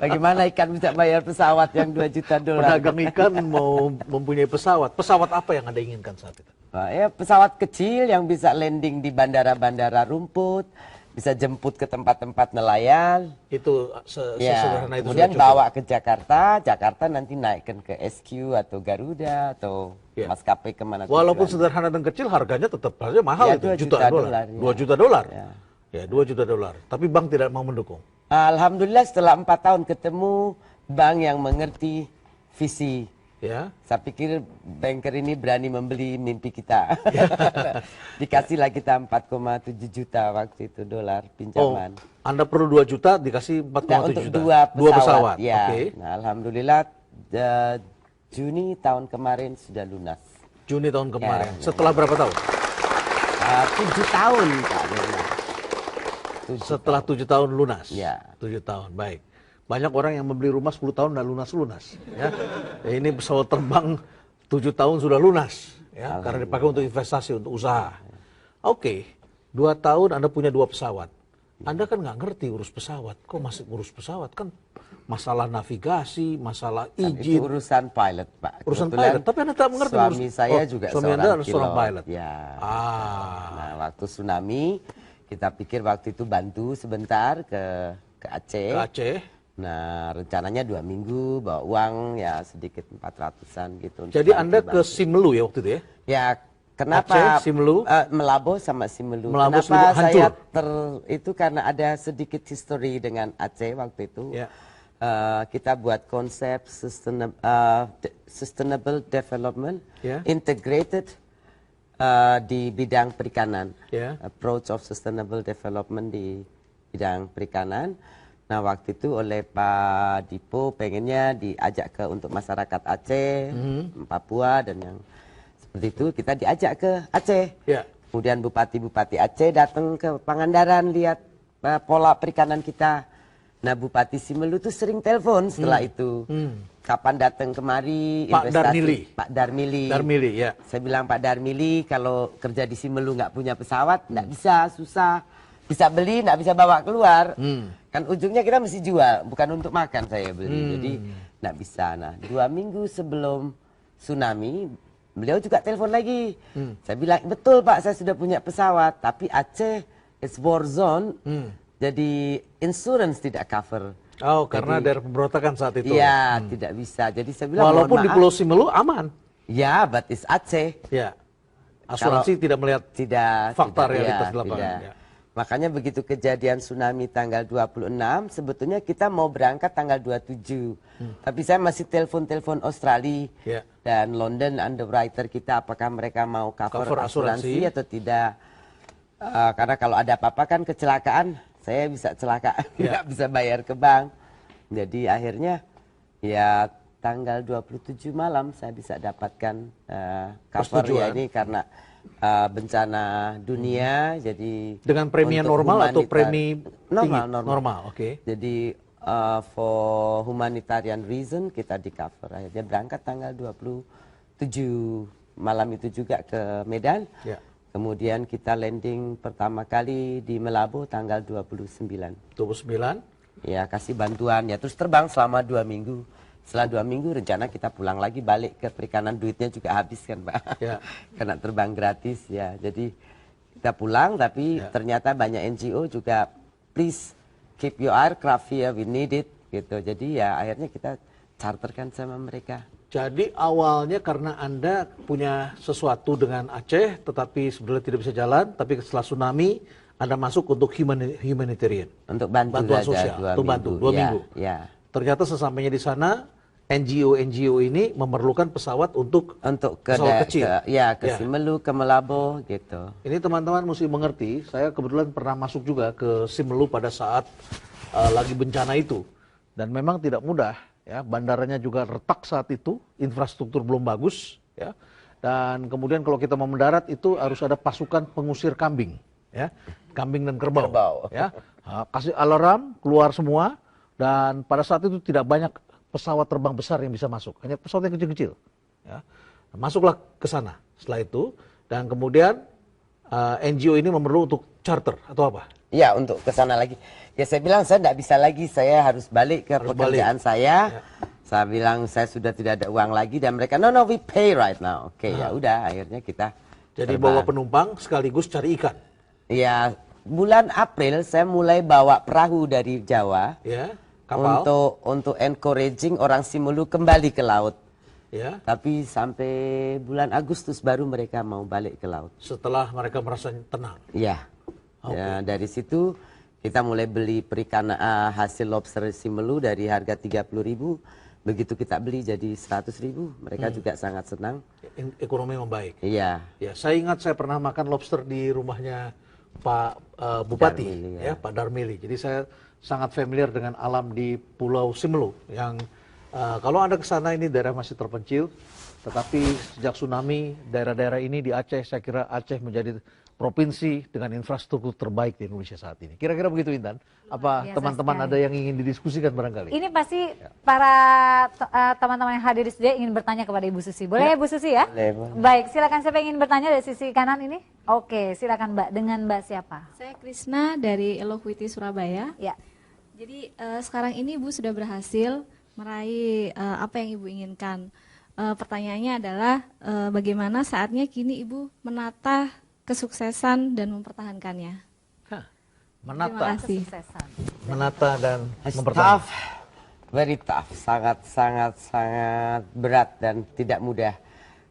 Bagaimana ikan bisa bayar pesawat yang 2 juta dolar? Pedagang ikan mau mempunyai pesawat. Pesawat apa yang Anda inginkan saat itu? Nah, ya, pesawat kecil yang bisa landing di bandara-bandara rumput, bisa jemput ke tempat-tempat nelayan. Itu Ya, sesederhana itu kemudian sudah cukup. bawa ke Jakarta, Jakarta nanti naikkan ke SQ atau Garuda atau maskapai kemana. Walaupun tujuan. sederhana dan kecil, harganya tetap saja mahal Ya, itu. 2 Jutaan juta dolar, ya. 2 juta dolar. Ya. Ya, 2 juta dolar. Tapi bank tidak mau mendukung. Alhamdulillah setelah 4 tahun ketemu bank yang mengerti visi. Ya. Saya pikir banker ini berani membeli mimpi kita. Dikasihlah kita 4,7 juta waktu itu dolar pinjaman. Anda perlu 2 juta dikasih 4,7 Nah, untuk juta. dua pesawat. Ya. Ya. Oke. Nah, alhamdulillah Juni tahun kemarin sudah lunas. Juni tahun kemarin. Ya. Setelah berapa tahun? 7 tahun Pak Nirman. Setelah 7 tahun lunas. Ya. 7 tahun, baik. Banyak orang yang membeli rumah 10 tahun dan lunas-lunas. Ya. Ini pesawat terbang 7 tahun sudah lunas. Ya, karena dipakai untuk investasi, untuk usaha. Oke, 2 tahun Anda punya 2 pesawat. Anda kan nggak ngerti urus pesawat. Kok masih urus pesawat? Kan masalah navigasi, masalah Itu izin. urusan pilot, Pak. Urusan Kebetulan pilot, tapi Anda tak mengerti. Suami saya juga suami Anda adalah seorang pilot. pilot. Ya. Ah. Nah, waktu tsunami kita pikir waktu itu bantu sebentar ke Aceh. Ke Aceh. Nah, rencananya 2 minggu bawa uang ya sedikit 400-an gitu. untuk Jadi bantu- Anda ke Simelu ya waktu itu ya? Ya, kenapa Aceh, Simelu? Melabo sama Simelu? Melabo, Kenapa Simelu, saya hancur. itu karena ada sedikit history dengan Aceh waktu itu. Ya. Kita buat konsep sustainable development, Ya. integrated di bidang perikanan. Ya. Approach of sustainable development di bidang perikanan. Nah, waktu itu oleh Pak Dipo pengennya diajak ke untuk masyarakat Aceh, Papua dan yang seperti itu kita diajak ke Aceh. Ya. Kemudian bupati-bupati Aceh datang ke Pangandaran lihat pola perikanan kita. Nah, Bupati Simelu tuh sering telepon setelah itu. Kapan datang kemari Pak investasi? Darmili. Pak Darmili. Darmili, ya. Saya bilang Pak Darmili kalau kerja di Simelu nggak punya pesawat nggak bisa, susah. Bisa beli nggak bisa bawa keluar. Kan ujungnya kita mesti jual, bukan untuk makan saya beli. Jadi nggak bisa. Nah, 2 minggu sebelum tsunami beliau juga telepon lagi. Saya bilang betul Pak, saya sudah punya pesawat, tapi Aceh is war zone. Jadi insurance tidak cover. Oh, karena daerah pemberontakan saat itu. Iya, tidak bisa. Jadi saya bilang Walaupun mohon di maaf. Pulau Simelu aman. Ya, but it's Aceh. Ya. Asuransi tidak melihat fakta realitas di lapangan. tidak. Ya. Makanya begitu kejadian tsunami tanggal 26, sebetulnya kita mau berangkat tanggal 27. Tapi saya masih telepon-telepon Australia Ya. dan London underwriter kita apakah mereka mau cover asuransi asuransi atau tidak. Karena kalau ada apa-apa kan kecelakaan, saya bisa celaka, Ya. nggak bisa bayar ke bank. Jadi akhirnya ya tanggal 27 malam saya bisa dapatkan cover ya Persetujuan. ini karena bencana dunia. Jadi Dengan premi yang untuk normal atau humanitar- premi tinggi? normal. Normal, oke. Jadi for humanitarian reason kita di cover. Akhirnya berangkat tanggal 27 malam itu juga ke Medan. Ya. Kemudian kita landing pertama kali di Melabo tanggal 29. 29. Ya, kasih bantuan ya. Terus terbang selama 2 minggu. Setelah 2 minggu rencana kita pulang lagi balik ke perikanan, duitnya juga habis kan Pak. Ya. Karena terbang gratis ya. Jadi kita pulang tapi ternyata banyak NGO juga please keep your aircraft here, we need it gitu. Jadi ya akhirnya kita charterkan sama mereka. Jadi awalnya karena Anda punya sesuatu dengan Aceh, tetapi sebenarnya tidak bisa jalan, tapi setelah tsunami Anda masuk untuk humanitarian. Untuk bantu Bantuan saja sosial, 2 untuk minggu. bantu 2 Ya, minggu. Ya. Ternyata sesampainya di sana, NGO ini memerlukan pesawat untuk Untuk ke, pesawat kecil. ke Simelu, ke Melabo gitu. Ini teman-teman mesti mengerti, saya kebetulan pernah masuk juga ke Simelu pada saat lagi bencana itu. Dan memang tidak mudah, ya. Bandaranya juga retak saat itu, infrastruktur belum bagus, ya. Dan kemudian kalau kita mau mendarat itu harus ada pasukan pengusir kambing, ya. Kambing dan kerbau. Ya. Kasih alarm, keluar semua, dan pada saat itu tidak banyak pesawat terbang besar yang bisa masuk, hanya pesawat yang kecil-kecil. Ya. Masuklah ke sana setelah itu, dan kemudian NGO ini memerlu untuk charter atau apa? Ya, untuk ke sana lagi. Ya saya bilang saya tidak bisa lagi, saya harus balik ke pekerjaan saya. Saya bilang saya sudah tidak ada uang lagi dan mereka no we pay right now. Oke, ya udah akhirnya kita Jadi terbang. bawa penumpang sekaligus cari ikan. Ya, bulan April saya mulai bawa perahu dari Jawa. Ya, kapal. Untuk encouraging orang Simelu kembali ke laut. Ya, Tapi sampai bulan Agustus baru mereka mau balik ke laut. setelah mereka merasa tenang. Ya. Ya, dari situ kita mulai beli perikan hasil lobster Simelu dari harga 30.000. Begitu kita beli jadi 100.000, mereka juga sangat senang. Ekonomi membaik. Iya. Ya, saya ingat saya pernah makan lobster di rumahnya Pak Bupati, Darmili, ya Pak Darmili. Jadi saya sangat familiar dengan alam di Pulau Simelu yang kalau Anda ke sana ini daerah masih terpencil, tetapi sejak tsunami daerah-daerah ini di Aceh, saya kira Aceh menjadi provinsi dengan infrastruktur terbaik di Indonesia saat ini. Kira-kira begitu, Intan? Apa Biasa teman-teman sekali. ada yang ingin didiskusikan barangkali? Ini pasti para teman-teman yang hadir di studio ingin bertanya kepada Ibu Susi. Boleh ya Bu Susi ya? Boleh, boleh. Baik, silakan, siapa yang ingin bertanya dari sisi kanan ini? Oke, silakan Mbak. Dengan Mbak siapa? Saya Krisna dari Eloquity Surabaya. Ya. Jadi sekarang ini Ibu sudah berhasil meraih apa yang Ibu inginkan. Pertanyaannya adalah bagaimana saatnya kini Ibu menata kesuksesan dan mempertahankannya. Hah, Terima menata, kasih. Kesuksesan. menata dan Tough, mempertahankan. very tough, sangat berat dan tidak mudah.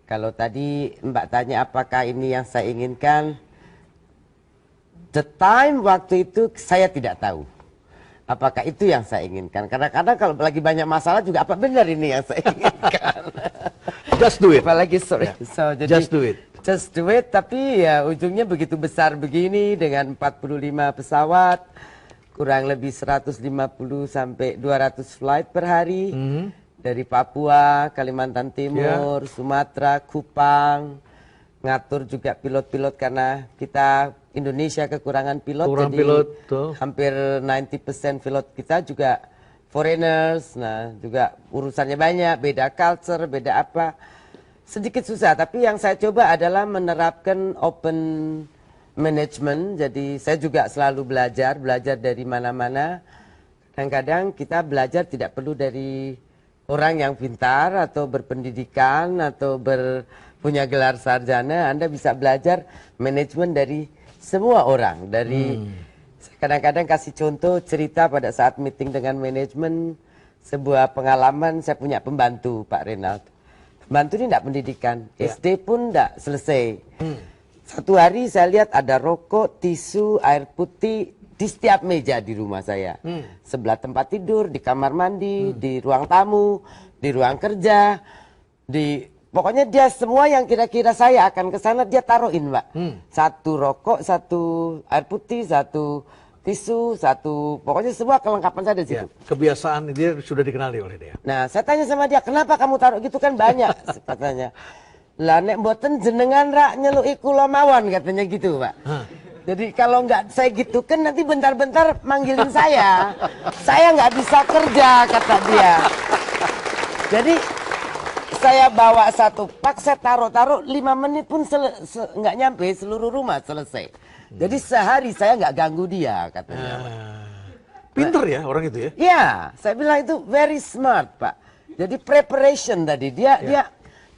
Kalau tadi Mbak tanya apakah ini yang saya inginkan, the time waktu itu saya tidak tahu. Apakah itu yang saya inginkan? Karena kadang kalau lagi banyak masalah juga apa benar ini yang saya inginkan? Just do it. Apalagi sorry. So, jadi, Just do it. Just do it, tapi ya ujungnya begitu besar begini dengan 45 pesawat, kurang lebih 150 sampai 200 flight per hari. Dari Papua, Kalimantan Timur, Sumatera, Kupang, ngatur juga pilot-pilot karena kita Indonesia kekurangan pilot, Kurang jadi pilot, tuh. hampir 90% pilot kita juga foreigners, nah juga urusannya banyak, beda culture, beda apa. Sedikit susah, tapi yang saya coba adalah menerapkan open management. Jadi saya juga selalu belajar dari mana-mana. Kadang-kadang kita belajar tidak perlu dari orang yang pintar atau berpendidikan atau punya gelar sarjana. Anda bisa belajar manajemen dari semua orang. Dari kadang-kadang kasih contoh cerita pada saat meeting dengan manajemen, sebuah pengalaman saya punya pembantu Pak Renald. Bantu ini tidak pendidikan, SD pun tidak selesai. Satu hari saya lihat ada rokok, tisu, air putih di setiap meja di rumah saya. Sebelah tempat tidur, di kamar mandi, di ruang tamu, di ruang kerja, pokoknya dia semua yang kira-kira saya akan ke sana dia taruhin, Mbak. Satu rokok, satu air putih, satu tisu, pokoknya semua kelengkapan saya di situ. Ya, kebiasaan dia sudah dikenali oleh dia. Nah, saya tanya sama dia, kenapa kamu taruh gitu kan banyak, katanya. Lah nek mboten jenengan rak nyeluki kula mawon, katanya gitu, Pak. Jadi kalau nggak saya gitu kan nanti bentar-bentar manggilin saya. Saya nggak bisa kerja, kata dia. Jadi saya bawa satu pak, saya taruh-taruh 5 menit pun nggak nyampe seluruh rumah selesai. Jadi sehari saya nggak ganggu dia, katanya. Pinter ya orang itu ya? Ya, saya bilang itu very smart, Pak. Jadi preparation tadi, dia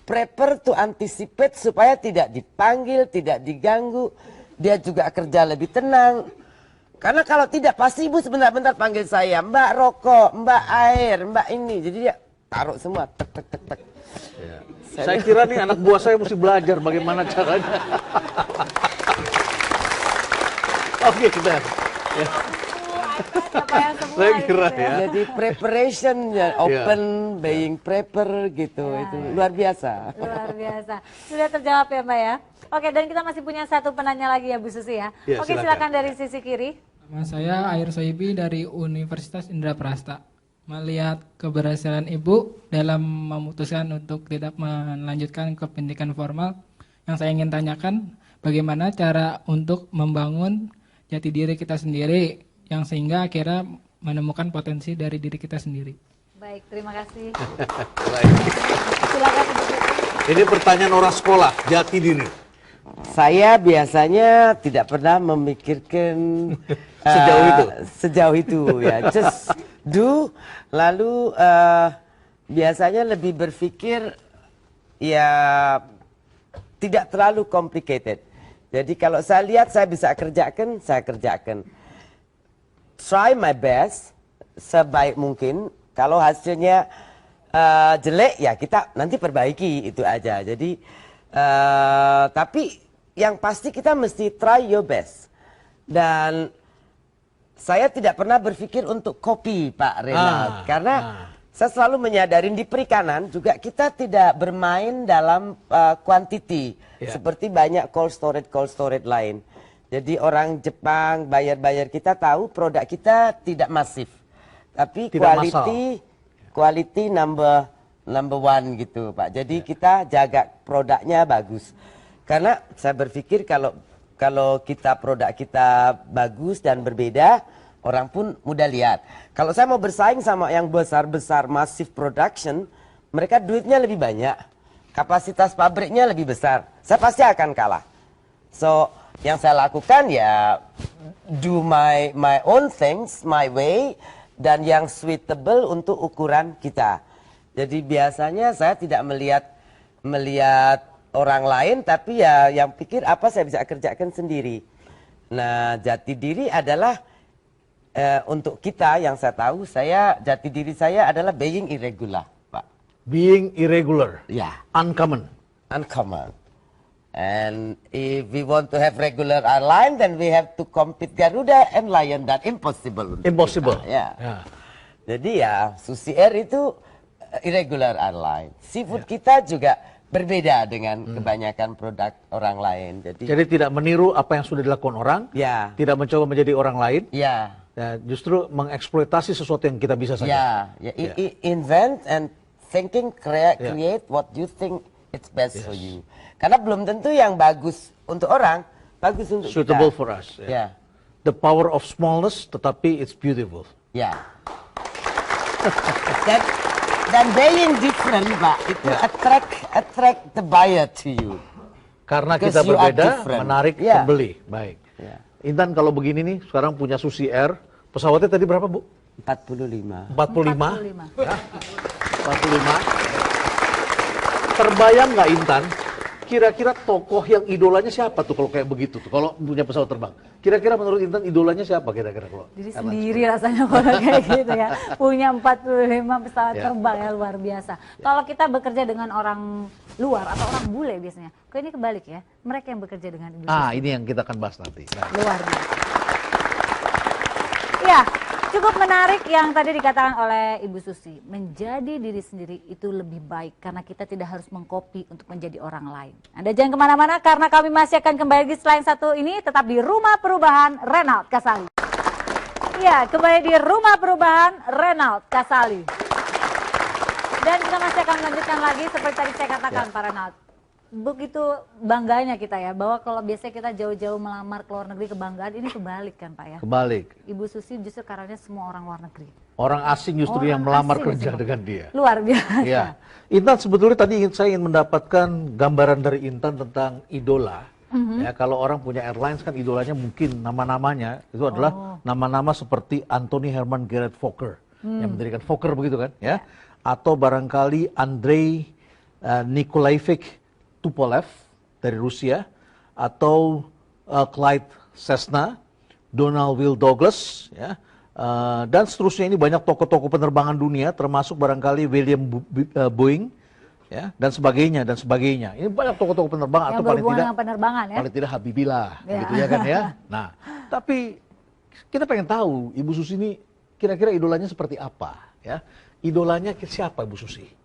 prepare to anticipate supaya tidak dipanggil, tidak diganggu. Dia juga kerja lebih tenang. Karena kalau tidak pasti ibu sebentar-bentar panggil saya, Mbak rokok, Mbak air, Mbak ini. Jadi dia taruh semua, tek tek tek tek. Ya. Saya kira nih anak buah saya mesti belajar bagaimana caranya. Oke, kita. Ya. Saya kira ya. Jadi preparation, open, being prepare gitu, itu luar biasa. Luar biasa. Sudah terjawab ya Mbak ya? Oke, dan kita masih punya satu penanya lagi ya Bu Susi ya. Ya, Oke, silakan dari sisi kiri. Nama saya Air Soibi dari Universitas Indraprasta. Melihat keberhasilan Ibu dalam memutuskan untuk tidak melanjutkan ke pendidikan formal, yang saya ingin tanyakan bagaimana cara untuk membangun jati diri kita sendiri yang sehingga akhirnya menemukan potensi dari diri kita sendiri. Baik, terima kasih. Baik. Silakan Ibu Susi. Ini pertanyaan orang sekolah, jati diri. Saya biasanya tidak pernah memikirkan sejauh itu ya, just do. Lalu biasanya lebih berpikir ya tidak terlalu complicated. Jadi kalau saya lihat saya bisa kerjakan, saya kerjakan. Try my best sebaik mungkin. Kalau hasilnya jelek ya kita nanti perbaiki, itu aja. Jadi tapi yang pasti kita mesti try your best. Dan saya tidak pernah berpikir untuk copy Pak Renald, karena saya selalu menyadari di perikanan juga kita tidak bermain dalam quantity seperti banyak cold storage lain. Jadi orang Jepang, bayar-bayar kita tahu produk kita tidak masif, tapi Tidak quality number one gitu Pak. Jadi kita jaga produknya bagus. Karena saya berpikir kalau produk kita bagus dan berbeda, orang pun mudah lihat. Kalau saya mau bersaing sama yang besar-besar massive production, mereka duitnya lebih banyak, kapasitas pabriknya lebih besar. Saya pasti akan kalah. So, yang saya lakukan ya do my own things, my way, dan yang suitable untuk ukuran kita. Jadi biasanya saya tidak melihat orang lain, tapi ya yang pikir apa saya bisa kerjakan sendiri. Nah, jati diri adalah untuk kita yang saya tahu, jati diri saya adalah being irregular, Pak. Being irregular. Ya. Uncommon. And if we want to have regular airline, then we have to compete Garuda and Lion. Dan impossible. Impossible. Ya. Jadi ya, Susi Air itu irregular airline. Seafood kita juga berbeda dengan kebanyakan produk orang lain. Jadi tidak meniru apa yang sudah dilakukan orang. Ya. Tidak mencoba menjadi orang lain. Ya. Ya, justru mengeksploitasi sesuatu yang kita bisa saja. Invent and thinking, create what you think it's best for you. Karena belum tentu yang bagus untuk orang, bagus untuk Suitable kita. for us. Yeah. The power of smallness, tetapi it's beautiful. Ya. Dan being different, Pak, itu attract the buyer to you. Karena Because kita you are berbeda, different. menarik pembeli. Baik. Intan, kalau begini nih, sekarang punya Susi Air. Pesawatnya tadi berapa, Bu? 45. 45. Ya. 45. Terbayang nggak, Intan? Kira-kira tokoh yang idolanya siapa tuh kalau kayak begitu tuh? Kalau punya pesawat terbang. Kira-kira menurut Intan idolanya siapa kira-kira kalau? Diri sendiri rasanya kalau kayak gitu ya. Punya 45 pesawat Ya. terbang ya, luar biasa. Kalau kita bekerja dengan orang luar atau orang bule biasanya, kok ini kebalik ya. Mereka yang bekerja dengan Ibu Susi. Ini yang kita akan bahas nanti. Nah. Luar biasa. Ya, cukup menarik yang tadi dikatakan oleh Ibu Susi. Menjadi diri sendiri itu lebih baik karena kita tidak harus mengkopi untuk menjadi orang lain. Anda jangan kemana-mana karena kami masih akan kembali di selain satu ini tetap di Rumah Perubahan Renald Kasali. Ya, kembali di Rumah Perubahan Renald Kasali. Dan kita masih akan melanjutkan lagi seperti tadi saya katakan Pak Renald. Begitu bangganya kita ya, bahwa kalau biasanya kita jauh-jauh melamar ke luar negeri, kebanggaan ini kebalik kan Pak ya? Kebalik. Ibu Susi justru karena semua orang luar negeri. Orang asing justru yang melamar kerja dengan dia. Luar biasa. Ya. Intan, sebetulnya tadi saya ingin mendapatkan gambaran dari Intan tentang idola. Ya, kalau orang punya airlines kan idolanya mungkin nama-namanya itu adalah nama-nama seperti Anthony Herman Gerard Fokker yang mendirikan Fokker begitu kan, ya. Atau barangkali Andrei Nikolaevich Tupolev dari Rusia, atau Clyde Cessna, Donald Will Douglas, ya, dan seterusnya. Ini banyak tokoh-tokoh penerbangan dunia, termasuk barangkali William Boeing, ya, dan sebagainya dan sebagainya. Ini banyak tokoh-tokoh penerbangan Yang atau paling berhubungan tidak dengan penerbangan ya. paling tidak Habibillah, Ya. gitu ya kan ya. Nah, tapi kita pengen tahu Ibu Susi ini kira-kira idolanya seperti apa, ya? Idolanya siapa Ibu Susi?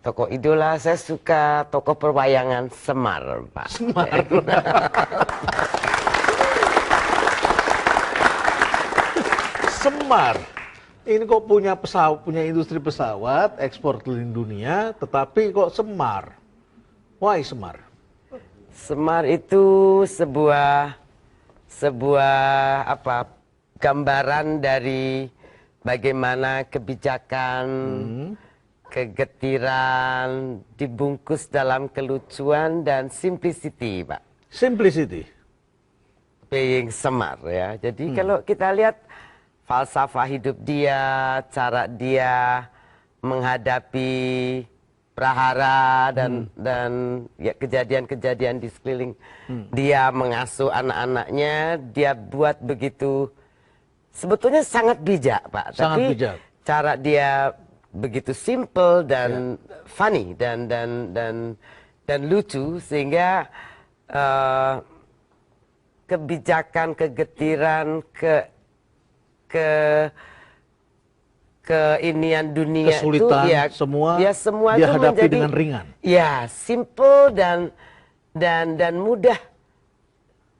Tokoh idola saya suka tokoh perwayangan Semar, Pak. Semar. Semar. Ini kok punya pesawat, punya industri pesawat, ekspor keliling dunia, tetapi kok Semar? Why Semar? Semar itu sebuah gambaran dari bagaimana kebijakan, kegetiran dibungkus dalam kelucuan dan simplicity, Pak. Simplicity. Being Semar ya. Jadi kalau kita lihat falsafah hidup dia, cara dia menghadapi prahara dan ya, kejadian-kejadian di sekeliling dia, mengasuh anak-anaknya, dia buat begitu, sebetulnya sangat bijak, Pak. Sangat Tapi bijak. cara dia begitu simple dan funny dan lucu, sehingga kebijakan, kegetiran, keinian dunia Kesulitan, itu semua semua dia itu hadapi menjadi, dengan ringan. Ya, simple dan mudah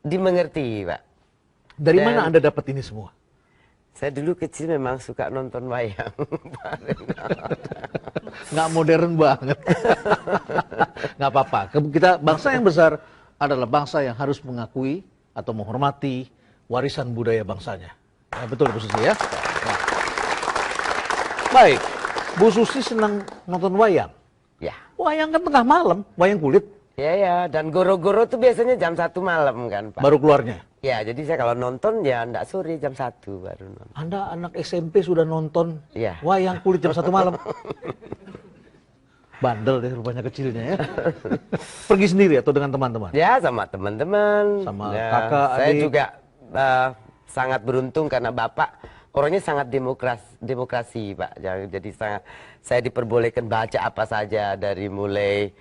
dimengerti, Pak. Dari Dan- mana Anda dapat ini semua? Saya dulu kecil memang suka nonton wayang. Nggak modern banget. Nggak apa-apa. Kita bangsa yang besar adalah bangsa yang harus mengakui atau menghormati warisan budaya bangsanya. Ya, betul Bu Susi ya. Nah. Baik, Bu Susi senang nonton wayang. Ya, Wayang kan tengah malam, wayang kulit ya, dan goro-goro tuh biasanya jam 1 malam kan, Pak. baru keluarnya. Ya, jadi saya kalau nonton ya enggak sore, jam 1 baru nonton. Anda anak SMP sudah nonton Iya. wayang kulit jam 1 malam. Bandel deh rupanya kecilnya ya. Pergi sendiri atau dengan teman-teman? Ya, sama teman-teman. Sama Ya, kakak, saya adik. juga sangat beruntung karena Bapak orangnya sangat demokrasi, Pak. Jadi saya diperbolehkan baca apa saja dari mulai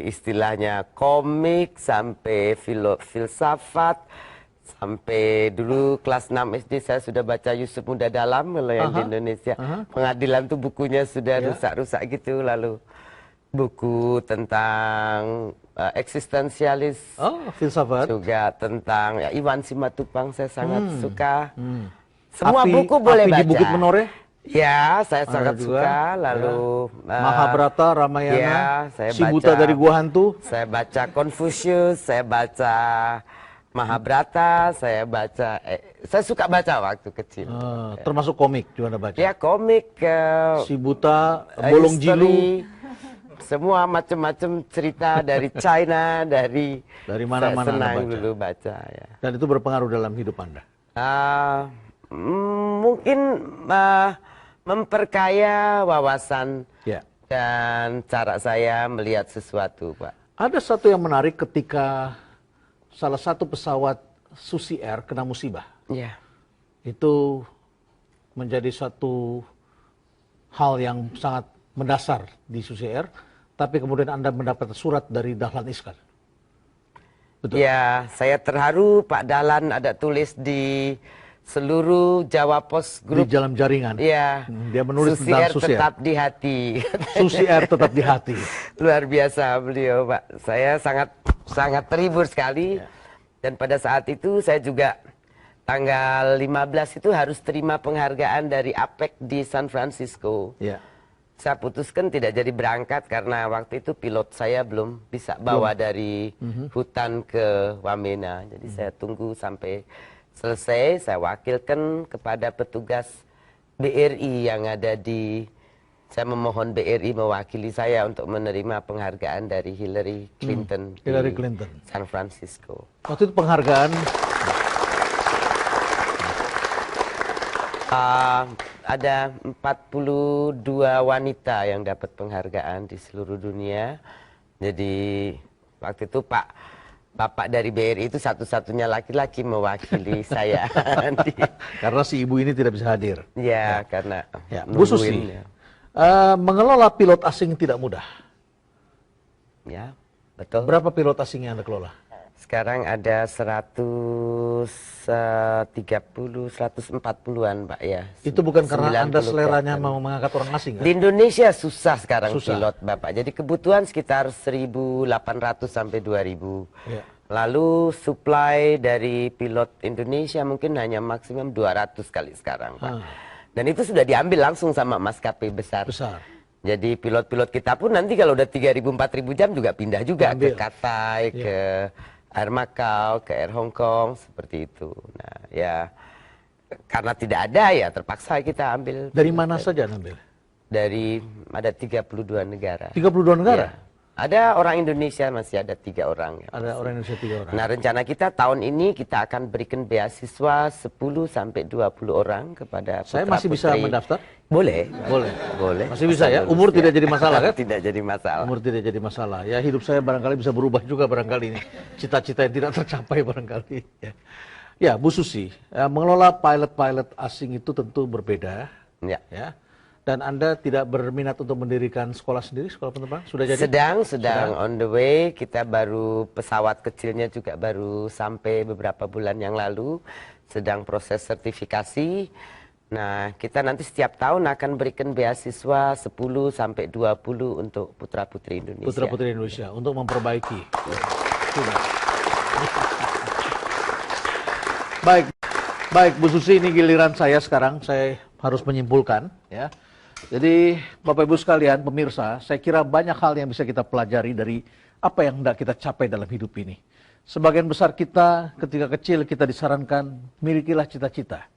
istilahnya komik sampai filsafat, sampai dulu kelas 6 SD saya sudah baca Yusuf Muda Dalam kalau yang di Indonesia. Pengadilan tuh bukunya sudah rusak-rusak gitu, lalu buku tentang eksistensialis. Oh, filsafat. Juga tentang Iwan Simatupang saya sangat suka. Semua buku Api boleh baca. di Bukit Menoreh? Ya, saya Ada sangat juga, suka. ya. Lalu Mahabharata, Ramayana, ya, saya Si Buta baca- dari Gua Hantu. Saya baca Confucius, saya baca Mahabharata, saya suka baca waktu kecil. Termasuk komik juga Anda baca. Ya, komik, Si Buta, Bolong Jilu. history, semua macam-macam cerita dari China, dari mana-mana saya senang Anda baca. dulu baca ya. Dan itu berpengaruh dalam hidup Anda. Mungkin memperkaya wawasan Ya. dan cara saya melihat sesuatu, Pak. Ada satu yang menarik ketika salah satu pesawat Susi Air kena musibah. Ya. Itu menjadi satu hal yang sangat mendasar di Susi Air. Tapi kemudian Anda mendapat surat dari Dahlan Iskan. Betul. Ya, saya terharu Pak Dahlan ada tulis di seluruh Jawa Pos Di Group. dalam jaringan. Ya, Dia menulis Susi tentang Air Susi Air. tetap di hati. Susi Air tetap di hati. Luar biasa beliau, Pak. Saya sangat terhibur sekali. Dan pada saat itu saya juga tanggal 15 itu harus terima penghargaan dari APEC di San Francisco. Ya. Saya putuskan tidak jadi berangkat karena waktu itu pilot saya belum bisa bawa dari hutan ke Wamena. Jadi saya tunggu sampai selesai, saya wakilkan kepada petugas BRI yang ada saya memohon BRI mewakili saya untuk menerima penghargaan dari Hillary Clinton Hillary di Clinton. San Francisco. Waktu itu penghargaan Ada 42 wanita yang dapat penghargaan di seluruh dunia. Jadi waktu itu Bapak dari BRI itu satu-satunya laki-laki mewakili saya. karena si ibu ini tidak bisa hadir. Ya, karena Ya, Bu Susi, nungguin, ya. mengelola pilot asing tidak mudah. Ya, betul. Berapa pilot asing yang Anda kelola? Sekarang ada 140-140-an, Pak ya. Itu bukan karena Anda 90 seleranya kapten. mau mengangkat orang asing, kan? Di Indonesia susah sekarang Susah. pilot, Bapak. Jadi kebutuhan sekitar 1.800 sampai 2.000. Ya. Lalu supply dari pilot Indonesia mungkin hanya maksimum 200 kali sekarang, Pak. Dan itu sudah diambil langsung sama maskapai besar. Besar. Jadi pilot-pilot kita pun nanti kalau udah 3.000-4.000 jam juga pindah juga Diambil. ke Cathay, Ya. ke Air Macau, ke Air Hong Kong, seperti itu. Nah, ya karena tidak ada ya terpaksa kita ambil. Dari mana saja Anda ambil? Dari ada 32 negara. 32 negara? Ya. Ada orang Indonesia masih ada 3 orang. Ya, Ada masih. orang Indonesia 3 orang. Nah, rencana kita tahun ini kita akan berikan beasiswa 10 sampai 20 orang kepada Saya masih bisa putra-putri. mendaftar? Boleh. Boleh. Boleh. Masih bisa ya? Asal Umur lulus, tidak jadi masalah, kan? Tidak jadi masalah. Umur tidak jadi masalah. Ya hidup saya barangkali bisa berubah juga barangkali ini. Cita-cita yang tidak tercapai barangkali. Ya, Bu Susi, mengelola pilot-pilot asing itu tentu berbeda. Ya. Ya. Dan Anda tidak berminat untuk mendirikan sekolah sendiri, sekolah penerbang? Sudah jadi? Sedang on the way. Kita baru, pesawat kecilnya juga baru sampai beberapa bulan yang lalu. Sedang proses sertifikasi. Nah, kita nanti setiap tahun akan berikan beasiswa 10 sampai 20 untuk putra-putri Indonesia. Putra-putri Indonesia, untuk memperbaiki. Sudah. Baik, Bu Susi, ini giliran saya sekarang. Saya harus menyimpulkan, ya. Jadi, Bapak Ibu sekalian, pemirsa, saya kira banyak hal yang bisa kita pelajari dari apa yang hendak kita capai dalam hidup ini. Sebagian besar kita, ketika kecil, kita disarankan, milikilah cita-cita.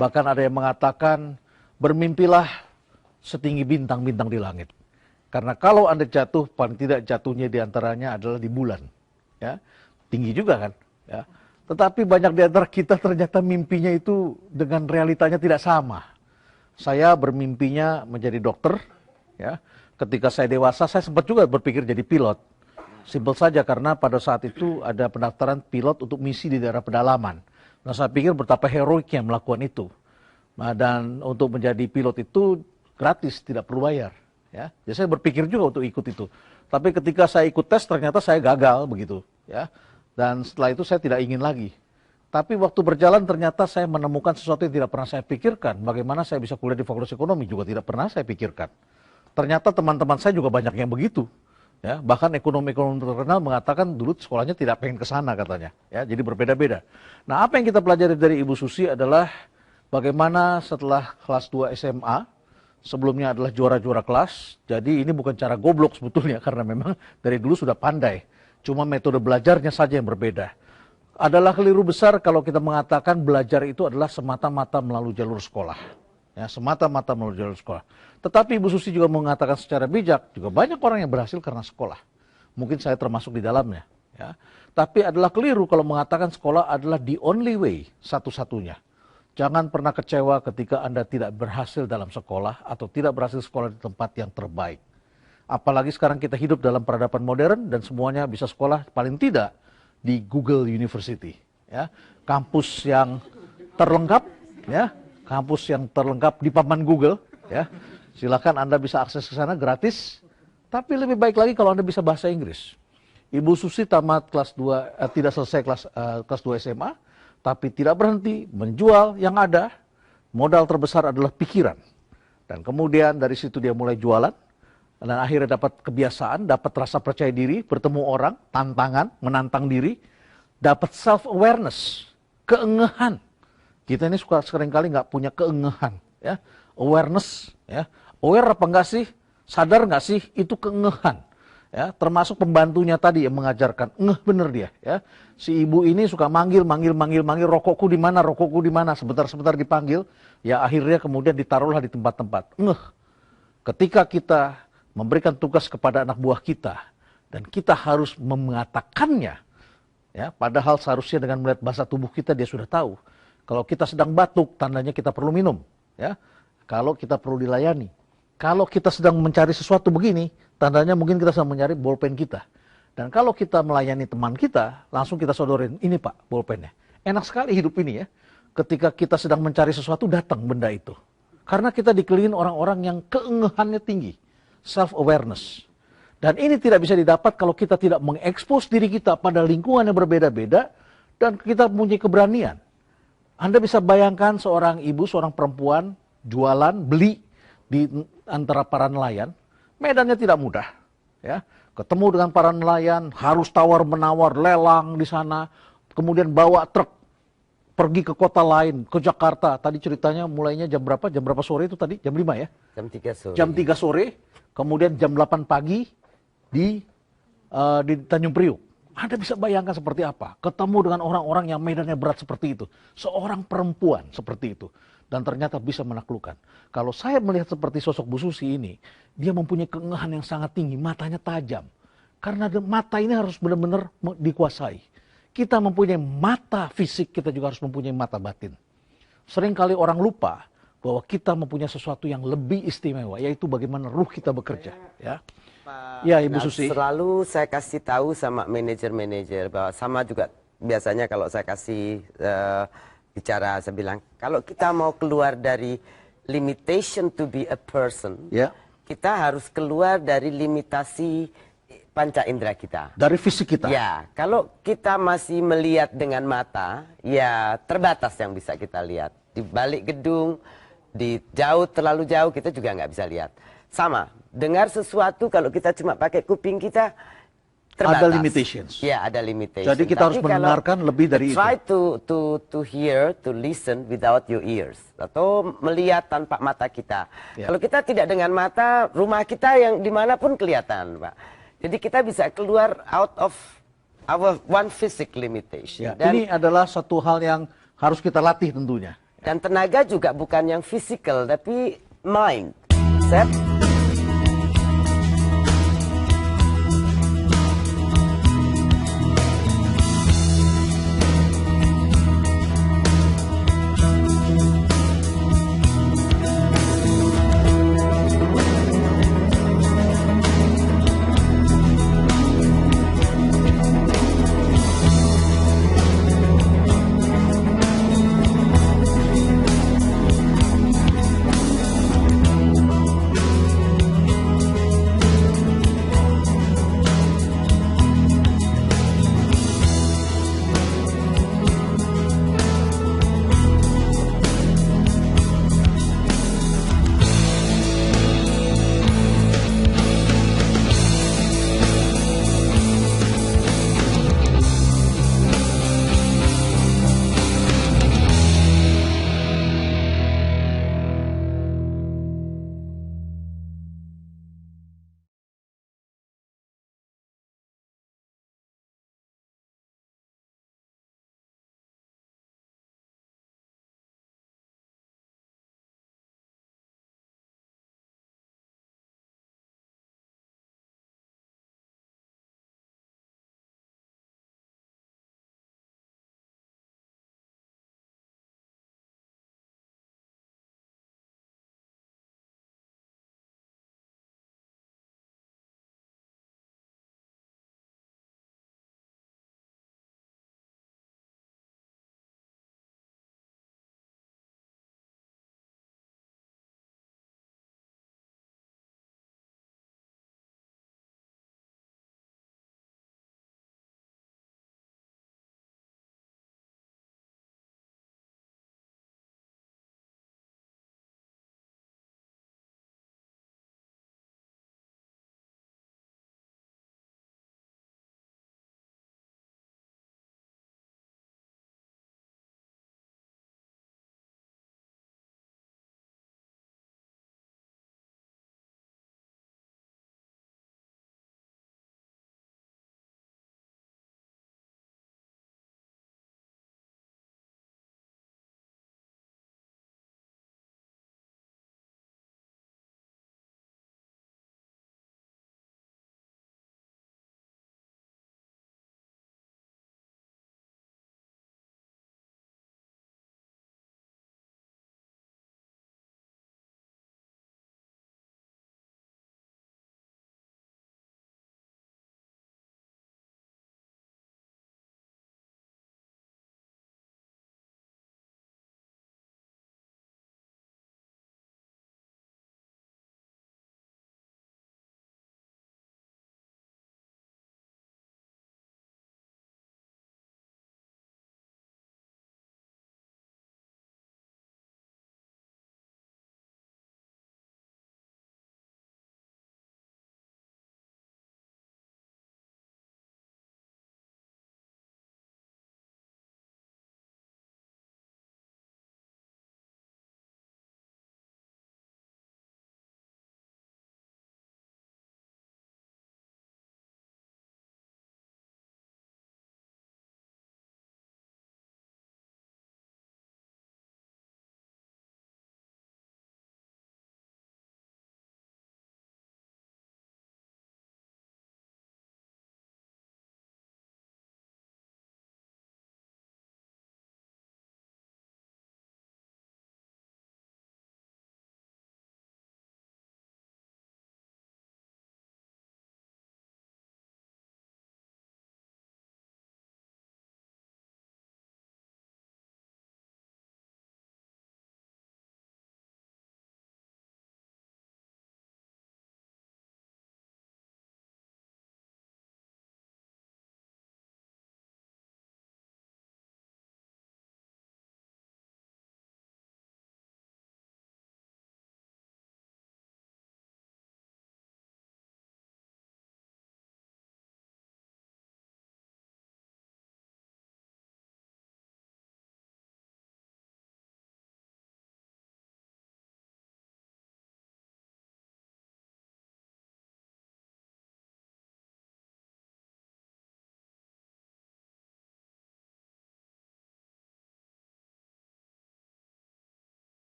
Bahkan ada yang mengatakan, bermimpilah setinggi bintang-bintang di langit. Karena kalau Anda jatuh, paling tidak jatuhnya diantaranya adalah di bulan. Ya, tinggi juga kan. Ya. Tetapi banyak di antara kita ternyata mimpinya itu dengan realitanya tidak sama. Saya bermimpinya menjadi dokter, ya. Ketika saya dewasa, saya sempat juga berpikir jadi pilot. Simpel saja karena pada saat itu ada pendaftaran pilot untuk misi di daerah pedalaman. Nah, saya pikir betapa heroiknya melakukan itu. Nah, dan untuk menjadi pilot itu gratis, tidak perlu bayar. Ya. Jadi saya berpikir juga untuk ikut itu. Tapi ketika saya ikut tes, ternyata saya gagal begitu. Ya. Dan setelah itu saya tidak ingin lagi. Tapi waktu berjalan ternyata saya menemukan sesuatu yang tidak pernah saya pikirkan. Bagaimana saya bisa kuliah di Fakultas Ekonomi juga tidak pernah saya pikirkan. Ternyata teman-teman saya juga banyak yang begitu. Ya, bahkan ekonomi-ekonomi terkenal mengatakan dulu sekolahnya tidak pengen ke sana katanya. Ya, jadi berbeda-beda. Nah, apa yang kita pelajari dari Ibu Susi adalah bagaimana setelah kelas 2 SMA, sebelumnya adalah juara-juara kelas. Jadi ini bukan cara goblok sebetulnya karena memang dari dulu sudah pandai. Cuma metode belajarnya saja yang berbeda. Adalah keliru besar kalau kita mengatakan belajar itu adalah semata-mata melalui jalur sekolah. Ya, semata-mata melalui jalur sekolah. Tetapi Ibu Susi juga mengatakan secara bijak, juga banyak orang yang berhasil karena sekolah. Mungkin saya termasuk di dalamnya. Ya. Tapi adalah keliru kalau mengatakan sekolah adalah the only way, satu-satunya. Jangan pernah kecewa ketika Anda tidak berhasil dalam sekolah atau tidak berhasil sekolah di tempat yang terbaik. Apalagi sekarang kita hidup dalam peradaban modern dan semuanya bisa sekolah paling tidak di Google University, ya, kampus yang terlengkap, ya, kampus yang terlengkap di papan Google, ya. Silakan Anda bisa akses ke sana gratis, tapi lebih baik lagi kalau Anda bisa bahasa Inggris. Ibu Susi tamat kelas 2, tidak selesai kelas 2 SMA, tapi tidak berhenti menjual yang ada. Modal terbesar adalah pikiran, dan kemudian dari situ dia mulai jualan. Dan akhirnya dapat kebiasaan, dapat rasa percaya diri, bertemu orang, tantangan, menantang diri, dapat self-awareness, keengehan. Kita ini seringkali nggak punya keengehan, ya, awareness, ya, aware apa nggak sih, sadar nggak sih, itu keengehan, ya, termasuk pembantunya tadi yang mengajarkan, bener dia, ya, si ibu ini suka manggil, rokokku di mana, sebentar dipanggil, ya akhirnya kemudian ditaruhlah di tempat-tempat, ketika kita memberikan tugas kepada anak buah kita, dan kita harus mengatakannya, ya, padahal seharusnya dengan melihat bahasa tubuh kita dia sudah tahu. Kalau kita sedang batuk, tandanya kita perlu minum, ya. Kalau kita perlu dilayani. Kalau kita sedang mencari sesuatu begini, tandanya mungkin kita sedang mencari bolpen kita. Dan kalau kita melayani teman kita, langsung kita sodorin, ini Pak bolpennya. Enak sekali hidup ini ya. Ketika kita sedang mencari sesuatu, datang benda itu. Karena kita dikelilingi orang-orang yang keengehannya tinggi. Self-awareness. Dan ini tidak bisa didapat kalau kita tidak mengekspos diri kita pada lingkungan yang berbeda-beda dan kita mempunyai keberanian. Anda bisa bayangkan seorang ibu, seorang perempuan jualan, beli di antara para nelayan. Medannya tidak mudah. Ya. Ketemu dengan para nelayan, harus tawar-menawar, lelang di sana. Kemudian bawa truk, pergi ke kota lain, ke Jakarta. Tadi ceritanya mulainya jam berapa? Jam berapa sore itu tadi? Jam 5 ya? Jam 3 sore. Jam 3 sore. Kemudian jam 8 pagi di Tanjung Priuk. Anda bisa bayangkan seperti apa. Ketemu dengan orang-orang yang medannya berat seperti itu. Seorang perempuan seperti itu. Dan ternyata bisa menaklukkan. Kalau saya melihat seperti sosok Bu Susi ini, dia mempunyai keengehan yang sangat tinggi, matanya tajam. Karena mata ini harus benar-benar dikuasai. Kita mempunyai mata fisik, kita juga harus mempunyai mata batin. Seringkali orang lupa bahwa kita mempunyai sesuatu yang lebih istimewa, yaitu bagaimana ruh kita bekerja. Ya, ya Ibu Susi. Selalu saya kasih tahu sama manajer-manajer bahwa sama juga biasanya kalau saya kasih bicara, saya bilang kalau kita mau keluar dari limitation to be a person, Ya. kita harus keluar dari limitasi panca indera kita. Dari fisik kita. Ya, kalau kita masih melihat dengan mata, ya terbatas yang bisa kita lihat. Di balik gedung, di jauh, terlalu jauh, kita juga nggak bisa lihat. Sama, dengar sesuatu kalau kita cuma pakai kuping kita, terbatas. Ada limitations. Ya, ada limitation. Jadi kita harus Tapi kalau mendengarkan lebih dari itu. try to hear, to listen without your ears. Atau melihat tanpa mata kita. Ya. Kalau kita tidak dengan mata, rumah kita yang dimanapun kelihatan, Pak. Jadi kita bisa keluar out of our one physic limitation. Ya, Dan, ini adalah satu hal yang harus kita latih tentunya. dan tenaga juga bukan yang physical, tapi mind. Set,